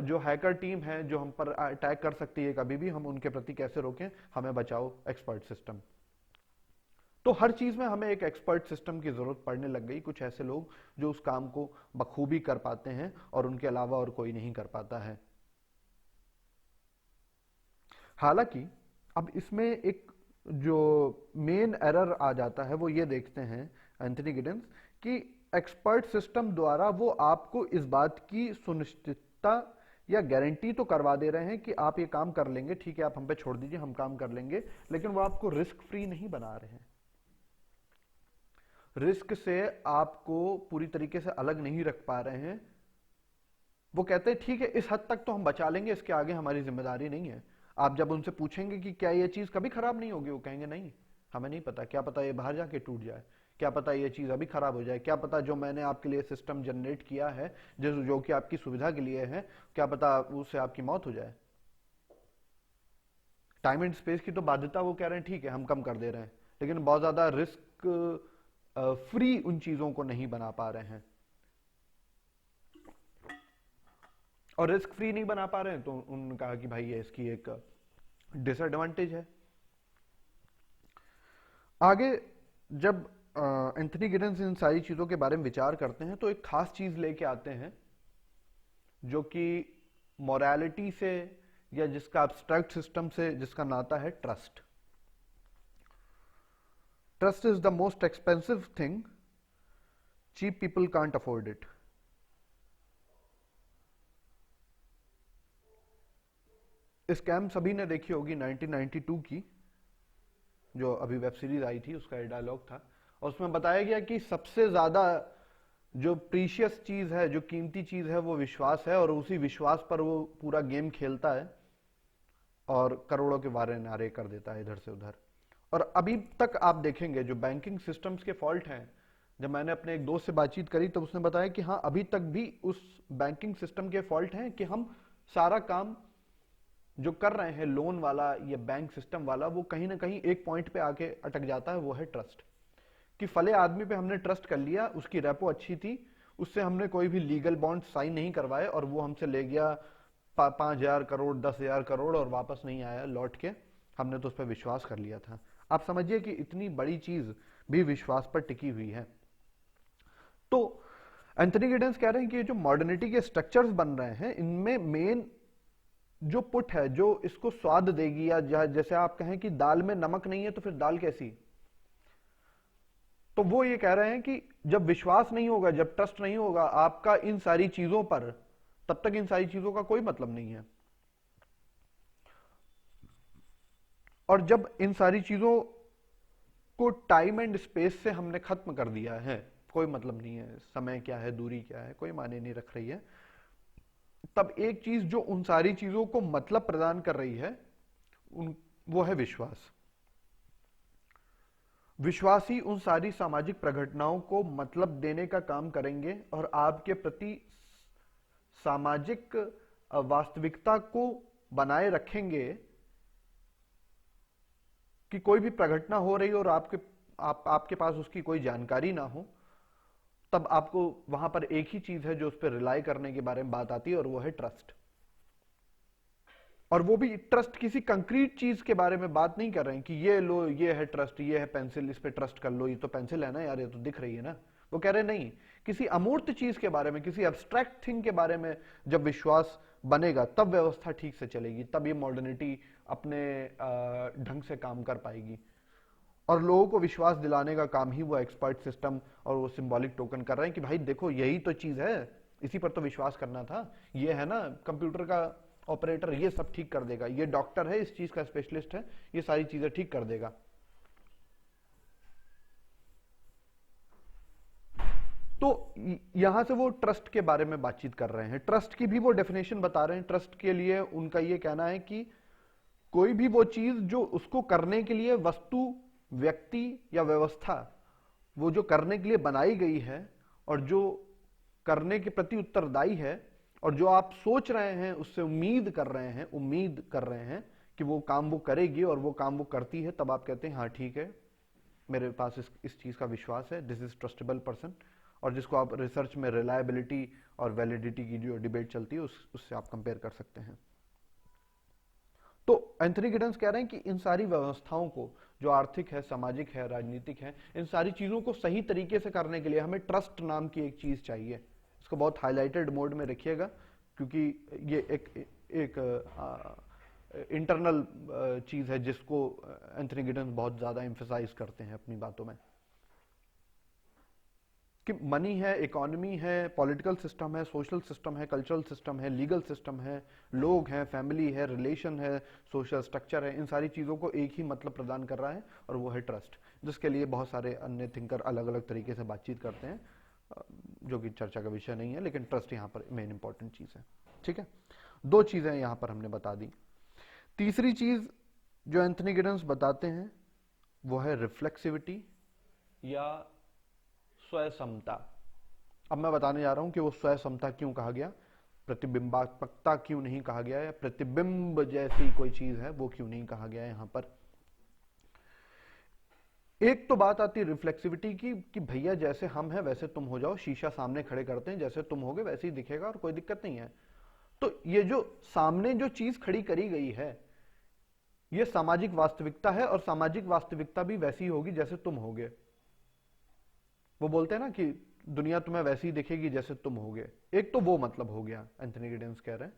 Speaker 1: जो हैकर टीम है जो हम पर अटैक कर सकती है कभी भी, हम उनके प्रति कैसे रोकें, हमें बचाओ एक्सपर्ट सिस्टम। तो हर चीज में हमें एक एक्सपर्ट सिस्टम की जरूरत पड़ने लग गई, कुछ ऐसे लोग जो उस काम को बखूबी कर पाते हैं और उनके अलावा और कोई नहीं कर पाता है। हालांकि अब इसमें एक जो मेन एरर आ जाता है वो ये देखते हैं एंथनी गिडेंस, कि एक्सपर्ट सिस्टम द्वारा वो आपको इस बात की सुनिश्चितता या गारंटी तो करवा दे रहे हैं कि आप ये काम कर लेंगे, ठीक है आप हम पे छोड़ दीजिए हम काम कर लेंगे, लेकिन वो आपको रिस्क फ्री नहीं बना रहे हैं, रिस्क से आपको पूरी तरीके से अलग नहीं रख पा रहे हैं। वो कहते हैं ठीक है इस हद तक तो हम बचा लेंगे, इसके आगे हमारी जिम्मेदारी नहीं है। आप जब उनसे पूछेंगे कि क्या ये चीज कभी खराब नहीं होगी, वो कहेंगे नहीं हमें नहीं पता, क्या पता ये बाहर जाके टूट जाए, क्या पता ये चीज अभी खराब हो जाए, क्या पता जो मैंने आपके लिए सिस्टम जनरेट किया है जो कि आपकी सुविधा के लिए है, क्या पता उससे आपकी मौत हो जाए। टाइम एंड स्पेस की तो बाध्यता वो कह रहे हैं ठीक है हम कम कर दे रहे हैं, लेकिन बहुत ज्यादा रिस्क फ्री उन चीजों को नहीं बना पा रहे हैं, और रिस्क फ्री नहीं बना पा रहे हैं तो उन्होंने कहा कि भाई ये इसकी एक डिसएडवांटेज है। आगे जब एंथनी गिडेंस इन सारी चीजों के बारे में विचार करते हैं तो एक खास चीज लेके आते हैं जो कि मोरालिटी से या जिसका एब्स्ट्रैक्ट सिस्टम से जिसका नाता है trust. Trust is the most expensive thing, cheap people can't afford it. Scam सभी ने देखी होगी 1992 की, जो अभी वेब सीरीज आई थी, उसका डायलॉग था और उसमें बताया गया कि सबसे ज्यादा जो प्रीशियस चीज है, जो कीमती चीज है वो विश्वास है, और उसी विश्वास पर वो पूरा गेम खेलता है और करोड़ों के वारे नारे कर देता है इधर से उधर। और अभी तक आप देखेंगे जो बैंकिंग सिस्टम्स के फॉल्ट हैं, जब मैंने अपने एक दोस्त से बातचीत करी तो उसने बताया कि हाँ अभी तक भी उस बैंकिंग सिस्टम के फॉल्ट हैं कि हम सारा काम जो कर रहे हैं लोन वाला या बैंक सिस्टम वाला, वो कहीं ना कहीं एक पॉइंट पे आके अटक जाता है, वो है ट्रस्ट। कि फले आदमी पे हमने ट्रस्ट कर लिया, उसकी रेपो अच्छी थी, उससे हमने कोई भी लीगल बॉन्ड साइन नहीं करवाए और वो हमसे ले गया 5,000 करोड़ 10,000 करोड़ और वापस नहीं आया लौट के, हमने तो उस पर विश्वास कर लिया था। आप समझिए कि इतनी बड़ी चीज भी विश्वास पर टिकी हुई है। तो एंथनी गिडेंस कह रहे हैं कि ये जो मॉडर्निटी के स्ट्रक्चर्स बन रहे हैं इनमें मेन जो पुट है, जो इसको स्वाद देगी, या जैसे आप कहें कि दाल में नमक नहीं है तो फिर दाल कैसी, तो वो ये कह रहे हैं कि जब विश्वास नहीं होगा, जब ट्रस्ट नहीं होगा आपका इन सारी चीजों पर, तब तक इन सारी चीजों का कोई मतलब नहीं है। और जब इन सारी चीजों को टाइम एंड स्पेस से हमने खत्म कर दिया है, कोई मतलब नहीं है, समय क्या है दूरी क्या है कोई मायने नहीं रख रही है, तब एक चीज जो उन सारी चीजों को मतलब प्रदान कर रही है वो है विश्वास। विश्वासी उन सारी सामाजिक प्रघटनाओं को मतलब देने का काम करेंगे और आपके प्रति सामाजिक वास्तविकता को बनाए रखेंगे कि कोई भी प्रघटना हो रही हो और आपके पास उसकी कोई जानकारी ना हो, तब आपको वहां पर एक ही चीज है जो उस पर रिलाई करने के बारे में बात आती है और वो है ट्रस्ट। और वो भी ट्रस्ट किसी कंक्रीट चीज के बारे में बात नहीं कर रहे हैं कि ये लो ये है ट्रस्ट, ये है पेंसिल, इस पे ट्रस्ट कर लो, ये तो पेंसिल है ना यार, ये तो दिख रही है ना। वो कह रहे नहीं, किसी अमूर्त चीज के बारे में, किसी एब्स्ट्रैक्ट थिंग के बारे में जब विश्वास बनेगा तब व्यवस्था ठीक से चलेगी, तब ये मॉडर्निटी अपने ढंग से काम कर पाएगी। और लोगों को विश्वास दिलाने का काम ही वो एक्सपर्ट सिस्टम और वो सिंबॉलिक टोकन कर रहे हैं कि भाई देखो यही तो चीज है, इसी पर तो विश्वास करना था, ये है ना कंप्यूटर का ऑपरेटर, ये सब ठीक कर देगा, ये डॉक्टर है इस चीज का स्पेशलिस्ट है, ये सारी चीजें ठीक कर देगा। तो यहां से वो ट्रस्ट के बारे में बातचीत कर रहे हैं, ट्रस्ट की भी वो डेफिनेशन बता रहे हैं। ट्रस्ट के लिए उनका ये कहना है कि कोई भी वो चीज जो उसको करने के लिए वस्तु, व्यक्ति या व्यवस्था वो जो करने के लिए बनाई गई है और जो करने के प्रति उत्तरदायी है, और जो आप सोच रहे हैं उससे उम्मीद कर रहे हैं कि वो काम वो करेगी और वो काम वो करती है, तब आप कहते हैं हाँ ठीक है मेरे पास इस चीज का विश्वास है, दिस इज ट्रस्टेबल पर्सन। और जिसको आप रिसर्च में रिलायबिलिटी और वैलिडिटी की जो डिबेट चलती है उससे आप कंपेयर कर सकते हैं। तो एंथनी गिडेंस कह रहे हैं कि इन सारी व्यवस्थाओं को, जो आर्थिक है, सामाजिक है, राजनीतिक है, इन सारी चीजों को सही तरीके से करने के लिए हमें ट्रस्ट नाम की एक चीज चाहिए। इसको बहुत हाईलाइटेड मोड में रखिएगा क्योंकि ये एक इंटरनल चीज है जिसको एंथनी गिडेंस बहुत ज्यादा एम्फेसाइज करते हैं अपनी बातों में। कि मनी है, इकोनॉमी है, पॉलिटिकल सिस्टम है, सोशल सिस्टम है, कल्चरल सिस्टम है, लीगल सिस्टम है, लोग हैं, फैमिली है, रिलेशन है, सोशल स्ट्रक्चर है, इन सारी चीज़ों को एक ही मतलब प्रदान कर रहा है और वो है ट्रस्ट, जिसके लिए बहुत सारे अन्य थिंकर अलग अलग तरीके से बातचीत करते हैं, जो कि चर्चा का विषय नहीं है, लेकिन ट्रस्ट यहाँ पर मेन इंपॉर्टेंट चीज़ है। ठीक है, दो चीज़ें यहाँ पर हमने बता दी। तीसरी चीज़ जो एंथनी गिडन्स बताते हैं वो है रिफ्लेक्सिविटी या स्वयं। अब मैं बताने जा रहा हूं कि वो स्वयं क्यों कहा गया, प्रतिबिंबात्मकता क्यों नहीं कहा गया, या प्रतिबिंब जैसी कोई चीज है वो क्यों नहीं कहा गया यहां पर। एक तो बात आती है रिफ्लेक्सिविटी की कि भैया जैसे हम हैं वैसे तुम हो जाओ, शीशा सामने खड़े करते हैं, जैसे तुम होगे वैसे ही दिखेगा और कोई दिक्कत नहीं है। तो ये जो सामने जो चीज खड़ी करी गई है ये सामाजिक वास्तविकता है, और सामाजिक वास्तविकता भी वैसी होगी जैसे तुम होगे। वो बोलते हैं ना कि दुनिया तुम्हें वैसी ही दिखेगी जैसे तुम होगे। एक तो वो मतलब हो गया, एंथनी गिडेंस कह रहे हैं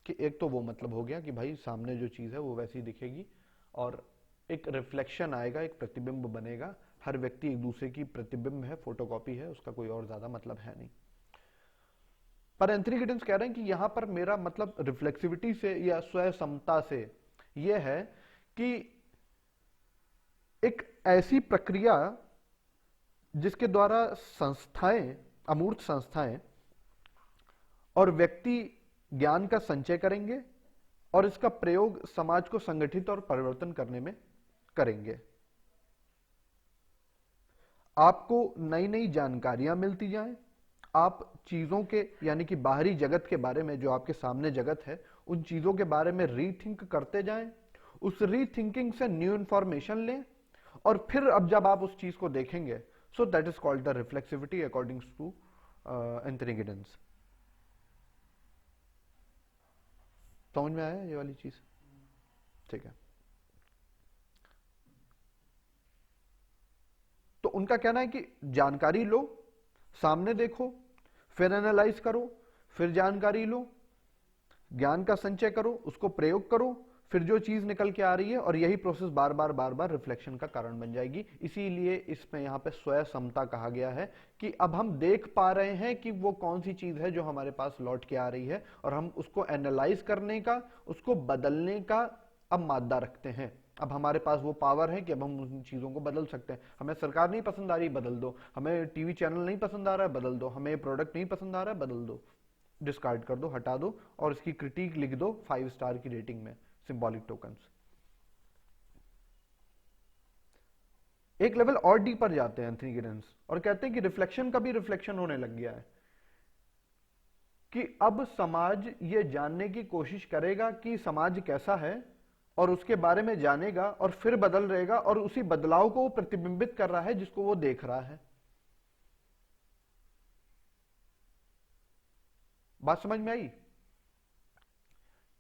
Speaker 1: कि एक तो वो मतलब हो गया कि भाई सामने जो चीज है वो वैसी दिखेगी, और एक रिफ्लेक्शन आएगा, एक प्रतिबिंब बनेगा। हर व्यक्ति एक दूसरे की प्रतिबिंब है, फोटोकॉपी है, उसका कोई और ज्यादा मतलब है नहीं। पर एंथनी गिडेंस कह रहे हैं कि यहां पर मेरा मतलब रिफ्लेक्सिविटी से या स्वयं समता से यह है कि एक ऐसी प्रक्रिया जिसके द्वारा संस्थाएं, अमूर्त संस्थाएं और व्यक्ति ज्ञान का संचय करेंगे और इसका प्रयोग समाज को संगठित और परिवर्तन करने में करेंगे। आपको नई नई जानकारियां मिलती जाएं, आप चीजों के यानी कि बाहरी जगत के बारे में, जो आपके सामने जगत है, उन चीजों के बारे में रीथिंक करते जाएं, उस रीथिंकिंग से न्यू इंफॉर्मेशन लें, और फिर अब जब आप उस चीज को देखेंगे, so that is called the reflexivity according to Anthony Giddens. समझ में आया ये वाली चीज? ठीक है। तो उनका कहना है कि जानकारी लो, सामने देखो, फिर एनालाइज करो, फिर जानकारी लो, ज्ञान का संचय करो, उसको प्रयोग करो, फिर जो चीज निकल के आ रही है, और यही प्रोसेस बार बार बार बार रिफ्लेक्शन का कारण बन जाएगी। इसीलिए इसमें यहां पे स्वयं समता कहा गया है कि अब हम देख पा रहे हैं कि वो कौन सी चीज है जो हमारे पास लौट के आ रही है, और हम उसको एनालाइज करने का, उसको बदलने का अब मादा रखते हैं। अब हमारे पास वो पावर है कि अब हम उन चीजों को बदल सकते हैं। हमें सरकार नहीं पसंद आ रही, बदल दो। हमें टीवी चैनल नहीं पसंद आ रहा है, बदल दो। हमें प्रोडक्ट नहीं पसंद आ रहा है, बदल दो, डिस्कार्ड कर दो, हटा दो, और इसकी क्रिटिक लिख दो 5 स्टार की रेटिंग में, सिंबॉलिक टोकन्स। एक लेवल और डीपर जाते हैं एंथनी गिडेंस और कहते हैं कि रिफ्लेक्शन का भी रिफ्लेक्शन होने लग गया है, कि अब समाज ये जानने की कोशिश करेगा कि समाज कैसा है, और उसके बारे में जानेगा और फिर बदल रहेगा, और उसी बदलाव को प्रतिबिंबित कर रहा है जिसको वो देख रहा है। बात समझ में आई?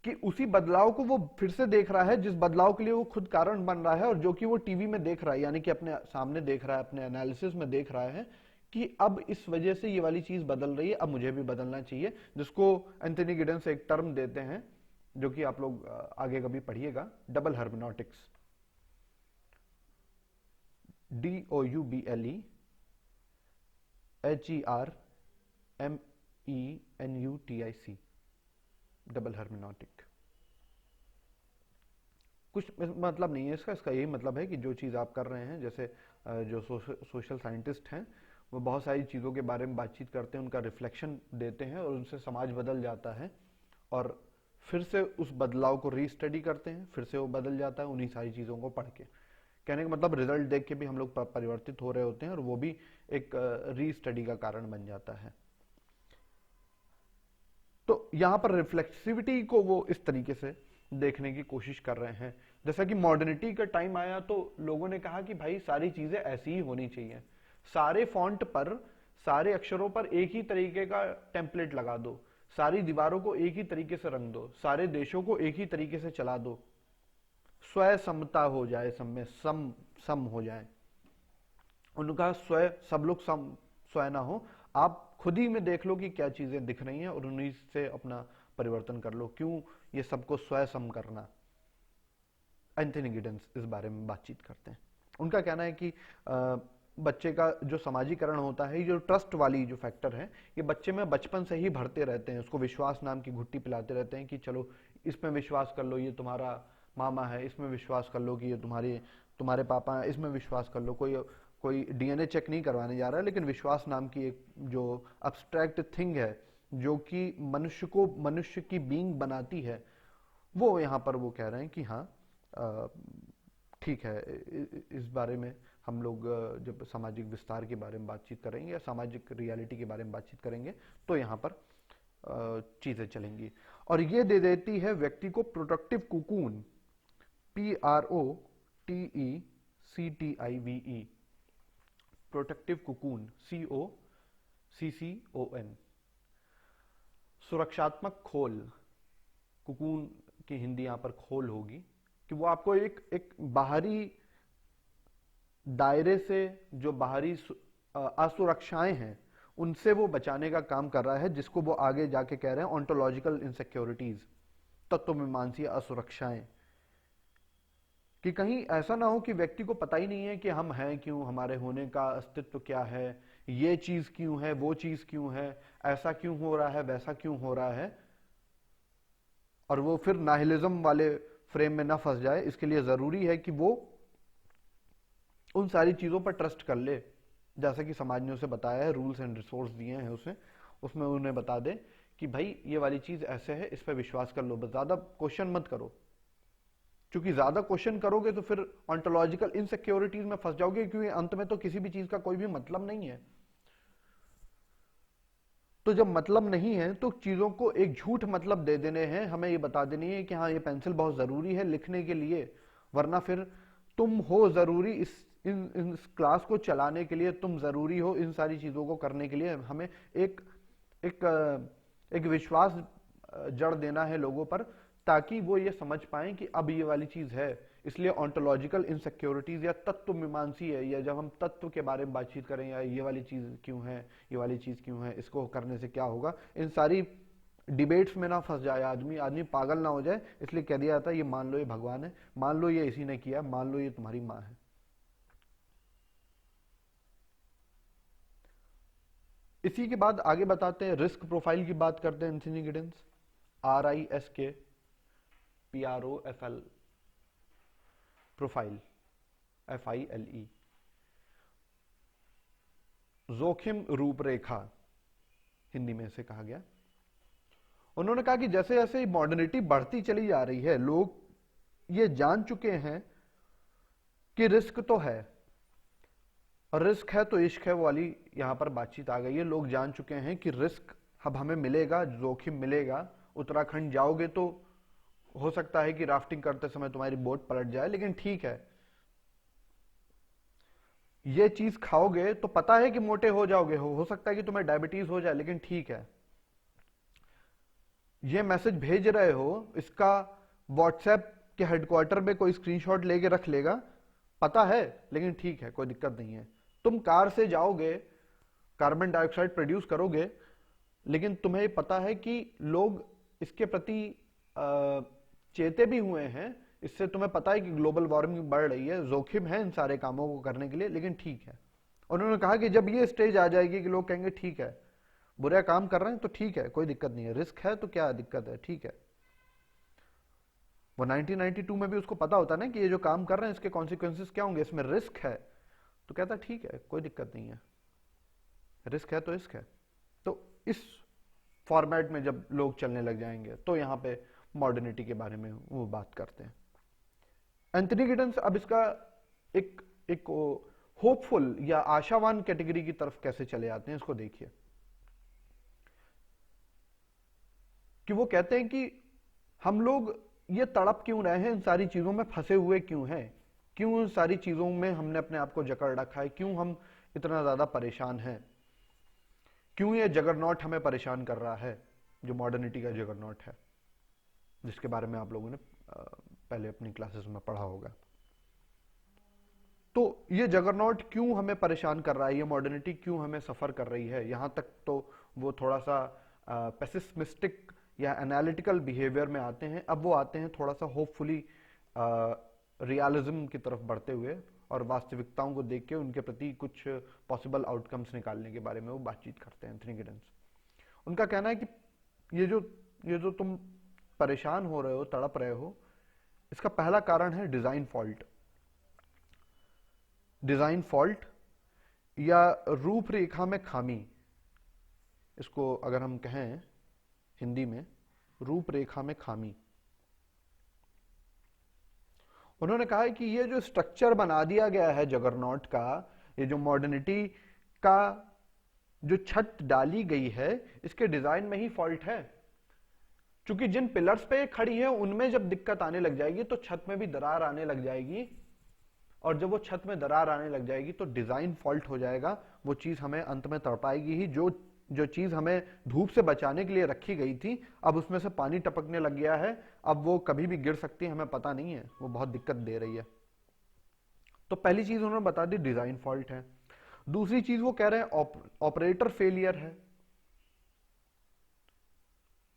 Speaker 1: कि उसी बदलाव को वो फिर से देख रहा है जिस बदलाव के लिए वो खुद कारण बन रहा है, और जो कि वो टीवी में देख रहा है, यानी कि अपने सामने देख रहा है, अपने एनालिसिस में देख रहा है कि अब इस वजह से ये वाली चीज बदल रही है, अब मुझे भी बदलना चाहिए। जिसको एंथनी गिडेंस एक टर्म देते हैं, जो कि आप लोग आगे कभी पढ़िएगा, double hermeneutics. DOUBLEHERMENUTIC, double hermeneutic. कुछ मतलब नहीं है इसका यही मतलब है कि जो चीज़ आप कर रहे हैं, जैसे जो सोशल साइंटिस्ट हैं वो बहुत सारी चीज़ों के बारे में बातचीत करते हैं, उनका रिफ्लेक्शन देते हैं, और उनसे समाज बदल जाता है, और फिर से उस बदलाव को रीस्टडी करते हैं, फिर से वो बदल जाता है उन्हीं सारी चीज़ों को पढ़ के। कहने का मतलब रिजल्ट देख के भी हम लोग परिवर्तित हो रहे होते हैं, और वो भी एक रीस्टडी का कारण बन जाता है। तो यहां पर रिफ्लेक्सिविटी को वो इस तरीके से देखने की कोशिश कर रहे हैं। जैसा कि मॉडर्निटी का टाइम आया तो लोगों ने कहा कि भाई सारी चीजें ऐसी ही होनी चाहिए, सारे फॉन्ट पर, सारे अक्षरों पर एक ही तरीके का टेम्पलेट लगा दो, सारी दीवारों को एक ही तरीके से रंग दो, सारे देशों को एक ही तरीके से चला दो, स्वयं समता हो जाए, सब में सम सम हो जाए। उनका स्वयं सब लोग सम स्वयं ना हो, आप खुद ही में देख लो कि क्या चीजें दिख रही हैं और उन्हीं से अपना परिवर्तन कर लो। क्यों ये सबको स्वयं सम करना? एंथनी गिडेंस इस बारे में बातचीत करते हैं। उनका कहना है कि बच्चे का जो समाजीकरण होता है, ये जो ट्रस्ट वाली जो फैक्टर है, ये बच्चे में बचपन से ही भरते रहते हैं, उसको विश्वास नाम की घुट्टी पिलाते रहते हैं कि चलो इसमें विश्वास कर लो, ये तुम्हारा मामा है, इसमें विश्वास कर लो कि ये तुम्हारे तुम्हारे पापा हैं, इसमें विश्वास कर लो। कोई कोई डीएनए चेक नहीं करवाने जा रहा है, लेकिन विश्वास नाम की एक जो अब्स्ट्रैक्ट थिंग है, जो कि मनुष्य को मनुष्य की बीइंग बनाती है, वो यहाँ पर वो कह रहे हैं कि हाँ ठीक है। इस बारे में हम लोग जब सामाजिक विस्तार के बारे में बातचीत करेंगे या सामाजिक रियलिटी के बारे में बातचीत करेंगे, तो यहाँ पर चीजें चलेंगी। और ये दे देती है व्यक्ति को productive cocoon, PROTECTIVE, protective cocoon, COCCON, सुरक्षात्मक खोल। कुकून की हिंदी यहां पर खोल होगी, कि वो आपको एक बाहरी दायरे से, जो बाहरी असुरक्षाएं हैं, उनसे वो बचाने का काम कर रहा है, जिसको वो आगे जाके कह रहे हैं ऑन्टोलॉजिकल इनसिक्योरिटीज, तत्वमीमांसीय असुरक्षाएं। कि कहीं ऐसा ना हो कि व्यक्ति को पता ही नहीं है कि हम हैं क्यों, हमारे होने का अस्तित्व क्या है, ये चीज क्यों है, वो चीज क्यों है, ऐसा क्यों हो रहा है, वैसा क्यों हो रहा है, और वो फिर नाहिलिज्म वाले फ्रेम में ना फंस जाए। इसके लिए जरूरी है कि वो उन सारी चीजों पर ट्रस्ट कर ले, जैसा कि समाज ने उसे बताया है, रूल्स एंड रिसोर्स दिए हैं उसे, उसमें उन्हें बता दे कि भाई ये वाली चीज ऐसे है, इस पर विश्वास कर लो, बस ज्यादा क्वेश्चन मत करो। क्योंकि ज्यादा क्वेश्चन करोगे तो फिर ऑन्टोलॉजिकल इनसिक्योरिटीज में फंस जाओगे, क्योंकि अंत में तो किसी भी चीज का कोई भी मतलब नहीं है। तो जब मतलब नहीं है तो चीजों को एक झूठ मतलब दे देने हैं, हमें ये बता देनी है कि हाँ ये पेंसिल बहुत जरूरी है लिखने के लिए, वरना फिर तुम हो जरूरी इस क्लास को चलाने के लिए, तुम जरूरी हो इन सारी चीजों को करने के लिए। हमें एक एक एक विश्वास जड़ देना है लोगों पर, ताकि वो ये समझ पाएं कि अब ये वाली चीज है। इसलिए ऑन्टोलॉजिकल इनसिक्योरिटीज या तत्व मीमांसी है, या जब हम तत्व के बारे में बातचीत करें, या ये वाली चीज क्यों है, ये वाली चीज क्यों है, इसको करने से क्या होगा, इन सारी डिबेट्स में ना फंस जाए आदमी, आदमी पागल ना हो जाए। इसलिए कह दिया जाता है ये मान लो ये भगवान है, मान लो ये इसी ने किया, मान लो ये तुम्हारी माँ है। इसी के बाद आगे बताते हैं, रिस्क प्रोफाइल की बात करते हैं। Anthony Giddens, RISK PROFL, profile, FILE, जोखिम रूपरेखा हिंदी में से कहा गया। उन्होंने कहा कि जैसे जैसे मॉडर्निटी बढ़ती चली जा रही है, लोग ये जान चुके हैं कि रिस्क तो है, और रिस्क है तो इश्क है वाली यहां पर बातचीत आ गई है। लोग जान चुके हैं कि रिस्क अब हमें मिलेगा, जोखिम मिलेगा। उत्तराखंड जाओगे तो हो सकता है कि राफ्टिंग करते समय तुम्हारी बोट पलट जाए, लेकिन ठीक है। ये चीज खाओगे तो पता है कि मोटे हो जाओगे, हो सकता है कि तुम्हें डायबिटीज हो जाए, लेकिन ठीक है। ये मैसेज भेज रहे हो, इसका व्हाट्सएप के हेडक्वार्टर में कोई स्क्रीनशॉट लेके रख लेगा, पता है, लेकिन ठीक है, कोई दिक्कत नहीं है। तुम कार से जाओगे, कार्बन डाइऑक्साइड प्रोड्यूस करोगे, लेकिन तुम्हें पता है कि लोग इसके प्रति चेते भी हुए हैं, इससे तुम्हें पता है कि ग्लोबल वार्मिंग बढ़ रही है, जोखिम है इन सारे कामों को करने के लिए, लेकिन ठीक है। और उन्होंने कहा कि जब ये स्टेज आ जाएगी कि लोग कहेंगे ठीक है, बुरा काम कर रहे हैं तो ठीक है, कोई दिक्कत नहीं है, रिस्क है तो क्या दिक्कत है, ठीक है। वो 1992 में भी उसको पता होता ना कि ये जो काम कर रहे हैं इसके कॉन्सिक्वेंसेस क्या होंगे, इसमें रिस्क है, तो कहता ठीक है, कोई दिक्कत नहीं है, रिस्क है तो रिस्क है। तो इस फॉर्मेट में जब लोग चलने लग जाएंगे, तो यहां पे मॉडर्निटी के बारे में वो बात करते हैं। एंथनी गिडेंस अब इसका एक एक होपफुल या आशावान कैटेगरी की तरफ कैसे चले आते हैं, इसको देखिए। कि वो कहते हैं कि हम लोग ये तड़प क्यों रहे हैं, इन सारी चीजों में फंसे हुए क्यों हैं, क्यों इन सारी चीजों में हमने अपने आप को जकड़ रखा है, क्यों हम इतना ज्यादा परेशान हैं, क्यों ये जगरनॉट हमें परेशान कर रहा है, जो मॉडर्निटी का जगरनॉट है, जिसके बारे में आप लोगों ने पहले अपनी क्लासेस में पढ़ा होगा। तो ये जगरनॉट क्यों हमें परेशान कर रहा है, ये मॉडर्निटी क्यों हमें सफर कर रही है, यहां तक तो वो थोड़ा सा पेसिमिस्टिक या एनालिटिकल बिहेवियर में आते हैं। अब वो आते हैं थोड़ा सा होपफुली रियलिज्म की तरफ बढ़ते हुए, और वास्तविकताओं को देख के उनके प्रति कुछ पॉसिबल आउटकम्स निकालने के बारे में वो बातचीत करते हैं, एंथनी गिडेंस। उनका कहना है कि ये जो तुम परेशान हो रहे हो, तड़प रहे हो, इसका पहला कारण है डिजाइन फॉल्ट। डिजाइन फॉल्ट या रूपरेखा में खामी, इसको अगर हम कहें हिंदी में, रूपरेखा में खामी। उन्होंने कहा है कि ये जो स्ट्रक्चर बना दिया गया है जगरनॉट का, ये जो मॉडर्निटी का जो छत डाली गई है, इसके डिजाइन में ही फॉल्ट है। क्योंकि जिन पिलर्स पे खड़ी है उनमें जब दिक्कत आने लग जाएगी तो छत में भी दरार आने लग जाएगी, और जब वो छत में दरार आने लग जाएगी तो डिजाइन फॉल्ट हो जाएगा। वो चीज हमें अंत में तड़पाएगी ही। जो चीज हमें धूप से बचाने के लिए रखी गई थी, अब उसमें से पानी टपकने लग गया है, अब वो कभी भी गिर सकती है, हमें पता नहीं है, वो बहुत दिक्कत दे रही है। तो पहली चीज उन्होंने बता दी, डिजाइन फॉल्ट है। दूसरी चीज वो कह रहे हैं ऑपरेटर फेलियर है।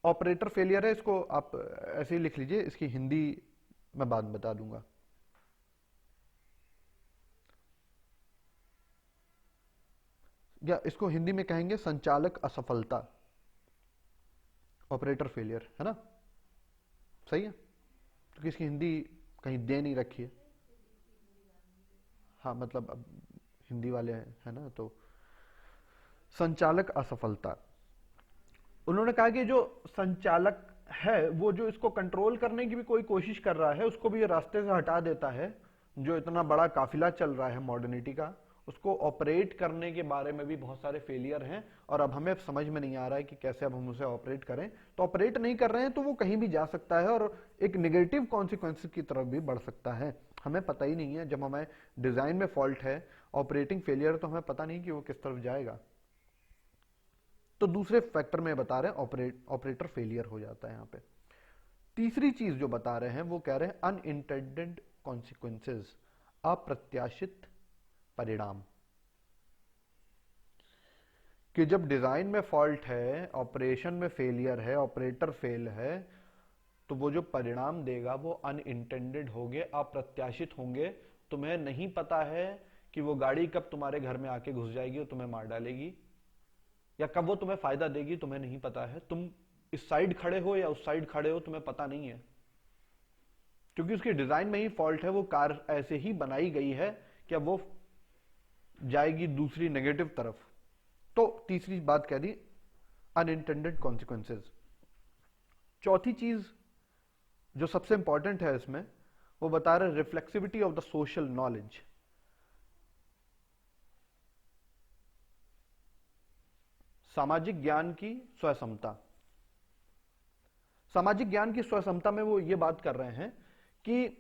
Speaker 1: ऑपरेटर फेलियर है, इसको आप ऐसे ही लिख लीजिए, इसकी हिंदी मैं बाद में बता दूंगा। या इसको हिंदी में कहेंगे संचालक असफलता, ऑपरेटर फेलियर, है ना? सही है, क्योंकि इसकी हिंदी कहीं दे नहीं रखी है। हाँ, मतलब अब हिंदी वाले हैं, है ना, तो संचालक असफलता। उन्होंने कहा कि जो संचालक है वो जो इसको कंट्रोल करने की भी कोई कोशिश कर रहा है, उसको भी ये रास्ते से हटा देता है। जो इतना बड़ा काफिला चल रहा है मॉडर्निटी का, उसको ऑपरेट करने के बारे में भी बहुत सारे फेलियर हैं, और अब हमें समझ में नहीं आ रहा है कि कैसे अब हम उसे ऑपरेट करें। तो ऑपरेट नहीं कर रहे हैं तो वो कहीं भी जा सकता है और एक नेगेटिव कॉन्सिक्वेंसेस की तरफ भी बढ़ सकता है, हमें पता ही नहीं है। जब हमें डिजाइन में फॉल्ट है, ऑपरेटिंग फेलियर, तो हमें पता नहीं कि वो किस तरफ जाएगा। तो दूसरे फैक्टर में बता रहे हैं ऑपरेटर फेलियर हो जाता है यहां पे। तीसरी चीज जो बता रहे हैं वो कह रहे हैं अनइंटेंडेड कॉन्सिक्वेंसेस, अप्रत्याशित परिणाम। कि जब डिजाइन में फॉल्ट है, ऑपरेशन में फेलियर है, ऑपरेटर फेल है, तो वो जो परिणाम देगा वो अनइंटेंडेड होंगे, अप्रत्याशित होंगे। तुम्हें नहीं पता है कि वो गाड़ी कब तुम्हारे घर में आके घुस जाएगी और तुम्हें मार डालेगी, या कब वो तुम्हें फायदा देगी, तुम्हें नहीं पता है। तुम इस साइड खड़े हो या उस साइड खड़े हो, तुम्हें पता नहीं है, क्योंकि उसकी डिजाइन में ही फॉल्ट है। वो कार ऐसे ही बनाई गई है कि अब वो जाएगी दूसरी नेगेटिव तरफ। तो तीसरी बात कह दी, अनइंटेंडेड कॉन्सिक्वेंसेस। चौथी चीज जो सबसे इंपॉर्टेंट है इसमें, वो बता रहे reflexivity of the social knowledge. सामाजिक ज्ञान की स्वसमता। सामाजिक ज्ञान की स्वसमता में वो ये बात कर रहे हैं कि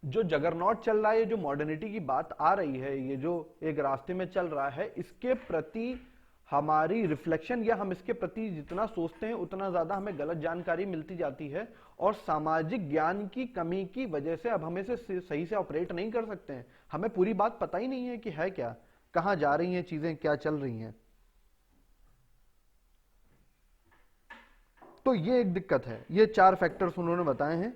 Speaker 1: जो जगरनॉट चल रहा है, जो मॉडर्निटी की बात आ रही है, ये जो एक रास्ते में चल रहा है, इसके प्रति हमारी रिफ्लेक्शन या हम इसके प्रति जितना सोचते हैं उतना ज्यादा हमें गलत जानकारी मिलती जाती है, और सामाजिक ज्ञान की कमी की वजह से अब हम इसे सही से ऑपरेट नहीं कर सकते हैं। हमें पूरी बात पता ही नहीं है कि है क्या, कहां जा रही हैं चीजें, क्या चल रही हैं। तो ये एक दिक्कत है। ये 4 फैक्टर्स उन्होंने बताए हैं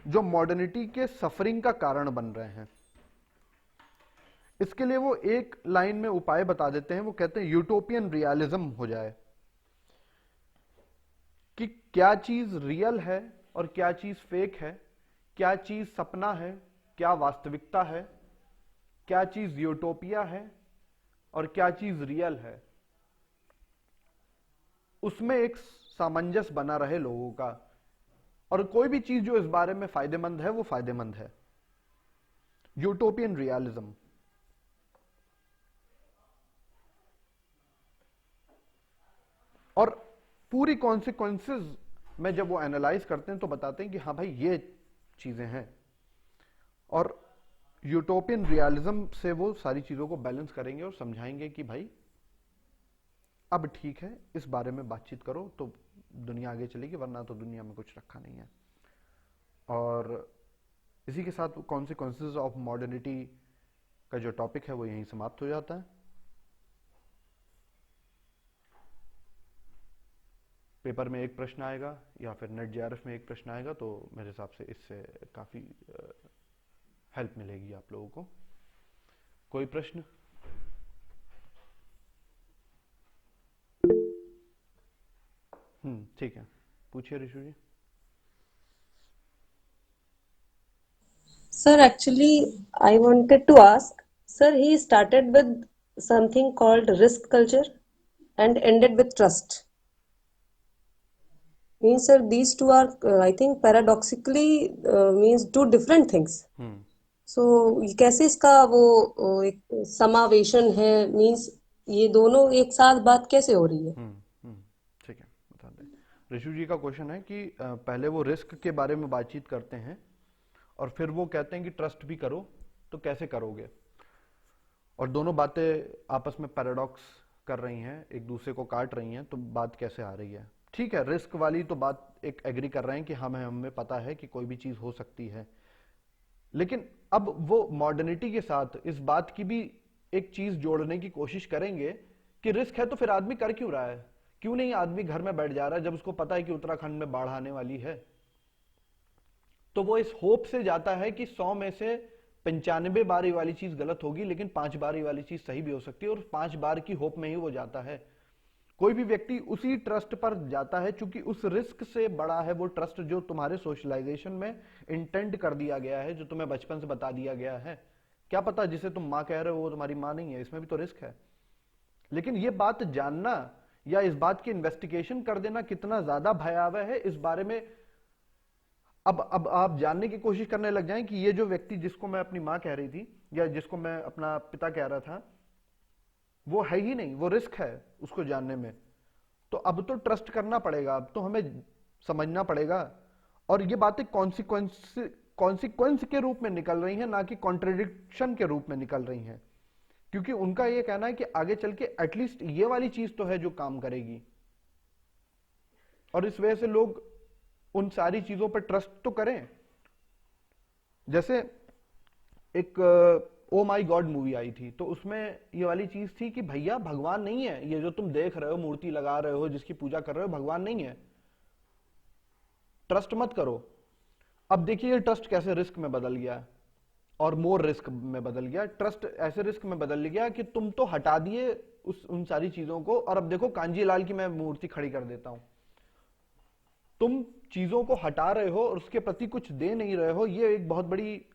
Speaker 1: जो मॉडर्निटी के सफरिंग का कारण बन रहे हैं। इसके लिए वो एक लाइन में उपाय बता देते हैं। वो कहते हैं यूटोपियन रियलिज्म हो जाए, कि क्या चीज रियल है और क्या चीज फेक है, क्या चीज सपना है, क्या वास्तविकता है, क्या चीज यूटोपिया है और क्या चीज रियल है। उसमें एक सामंजस्य बना रहे लोगों का, और कोई भी चीज जो इस बारे में फायदेमंद है वो फायदेमंद है। Utopian realism. और पूरी कॉन्सिक्वेंसेस में जब वो एनालाइज करते हैं तो बताते हैं कि हाँ भाई ये चीजें हैं, और यूटोपियन रियलिज्म से वो सारी चीजों को बैलेंस करेंगे और समझाएंगे कि भाई अब ठीक है, इस बारे में बातचीत करो तो दुनिया आगे चलेगी, वरना तो दुनिया में कुछ रखा नहीं है। और इसी के साथ कॉन्सिक्वेंसेस ऑफ मॉडर्निटी का जो टॉपिक है वो यहीं समाप्त हो जाता है। पेपर में एक प्रश्न आएगा या फिर नेट जेआरएफ में एक प्रश्न आएगा, तो मेरे हिसाब से इससे काफी हेल्प मिलेगी आप लोगों को। कोई प्रश्न? ठीक है, पूछिए ऋषु जी।
Speaker 2: Sir, actually, I wanted to ask, sir, he started with something called risk culture and ended with trust. Means, sir, these two are, I think, paradoxically means two different things.
Speaker 1: Hmm
Speaker 2: So, ये कैसे इसका वो एक समावेशन है, means ये दोनों एक साथ बात कैसे हो रही है?
Speaker 1: हम्म हम्म ठीक है, बता दें। ऋषु जी का क्वेश्चन है कि पहले वो रिस्क के बारे में बातचीत करते हैं और फिर वो कहते हैं कि ट्रस्ट भी करो, तो कैसे करोगे? और दोनों बातें आपस में पैराडॉक्स कर रही हैं, एक दूसरे को काट रही हैं, तो बात कैसे आ रही है? ठीक है, रिस्क वाली तो बात एक एग्री कर रहे हैं कि हमें पता है कि कोई भी चीज हो सकती है, लेकिन अब वो मॉडर्निटी के साथ इस बात की भी एक चीज जोड़ने की कोशिश करेंगे कि रिस्क है तो फिर आदमी कर क्यों रहा है? क्यों नहीं आदमी घर में बैठ जा रहा है जब उसको पता है कि उत्तराखंड में बाढ़ आने वाली है? तो वो इस होप से जाता है कि 100 में से 95 बार ये वाली चीज गलत होगी, लेकिन 5 बार ये वाली चीज सही भी हो सकती है, और 5 बार की होप में ही वो जाता है। कोई भी व्यक्ति उसी ट्रस्ट पर जाता है, क्योंकि उस रिस्क से बड़ा है वो ट्रस्ट जो तुम्हारे सोशलाइजेशन में इंटेंड कर दिया गया है, जो तुम्हें बचपन से बता दिया गया है। क्या पता जिसे तुम माँ कह रहे हो वो तुम्हारी माँ नहीं है, इसमें भी तो रिस्क है। लेकिन ये बात जानना या इस बात की इन्वेस्टिगेशन कर देना कितना ज्यादा भयावह है, इस बारे में अब आप जानने की कोशिश करने लग जाएं कि ये जो व्यक्ति जिसको मैं अपनी माँ कह रही थी या जिसको मैं अपना पिता कह रहा था, वो है ही नहीं, वो रिस्क है उसको जानने में। तो अब तो ट्रस्ट करना पड़ेगा, अब तो हमें समझना पड़ेगा। और ये बातें कॉन्सिक्वेंस के रूप में निकल रही हैं, ना कि कॉन्ट्रडिक्शन के रूप में निकल रही हैं, क्योंकि उनका ये कहना है कि आगे चल के एटलीस्ट ये वाली चीज तो है जो काम करेगी। और इस वजह से लोग उन सारी चीजों पर ट्रस्ट तो करें। जैसे एक ओ माई गॉड मूवी आई थी, तो उसमें ये वाली चीज थी कि भैया भगवान नहीं है, ये जो तुम देख रहे हो, मूर्ति लगा रहे हो, जिसकी पूजा कर रहे हो, भगवान नहीं है, ट्रस्ट मत करो। अब देखिए ये ट्रस्ट कैसे रिस्क में बदल गया, और मोर रिस्क में बदल गया। ट्रस्ट ऐसे रिस्क में बदल गया कि तुम तो हटा दिए उन सारी चीजों को, और अब देखो कांजी लाल की मैं मूर्ति खड़ी कर देता हूं। तुम चीजों को हटा रहे हो और उसके प्रति कुछ दे नहीं रहे हो। ये एक बहुत बड़ी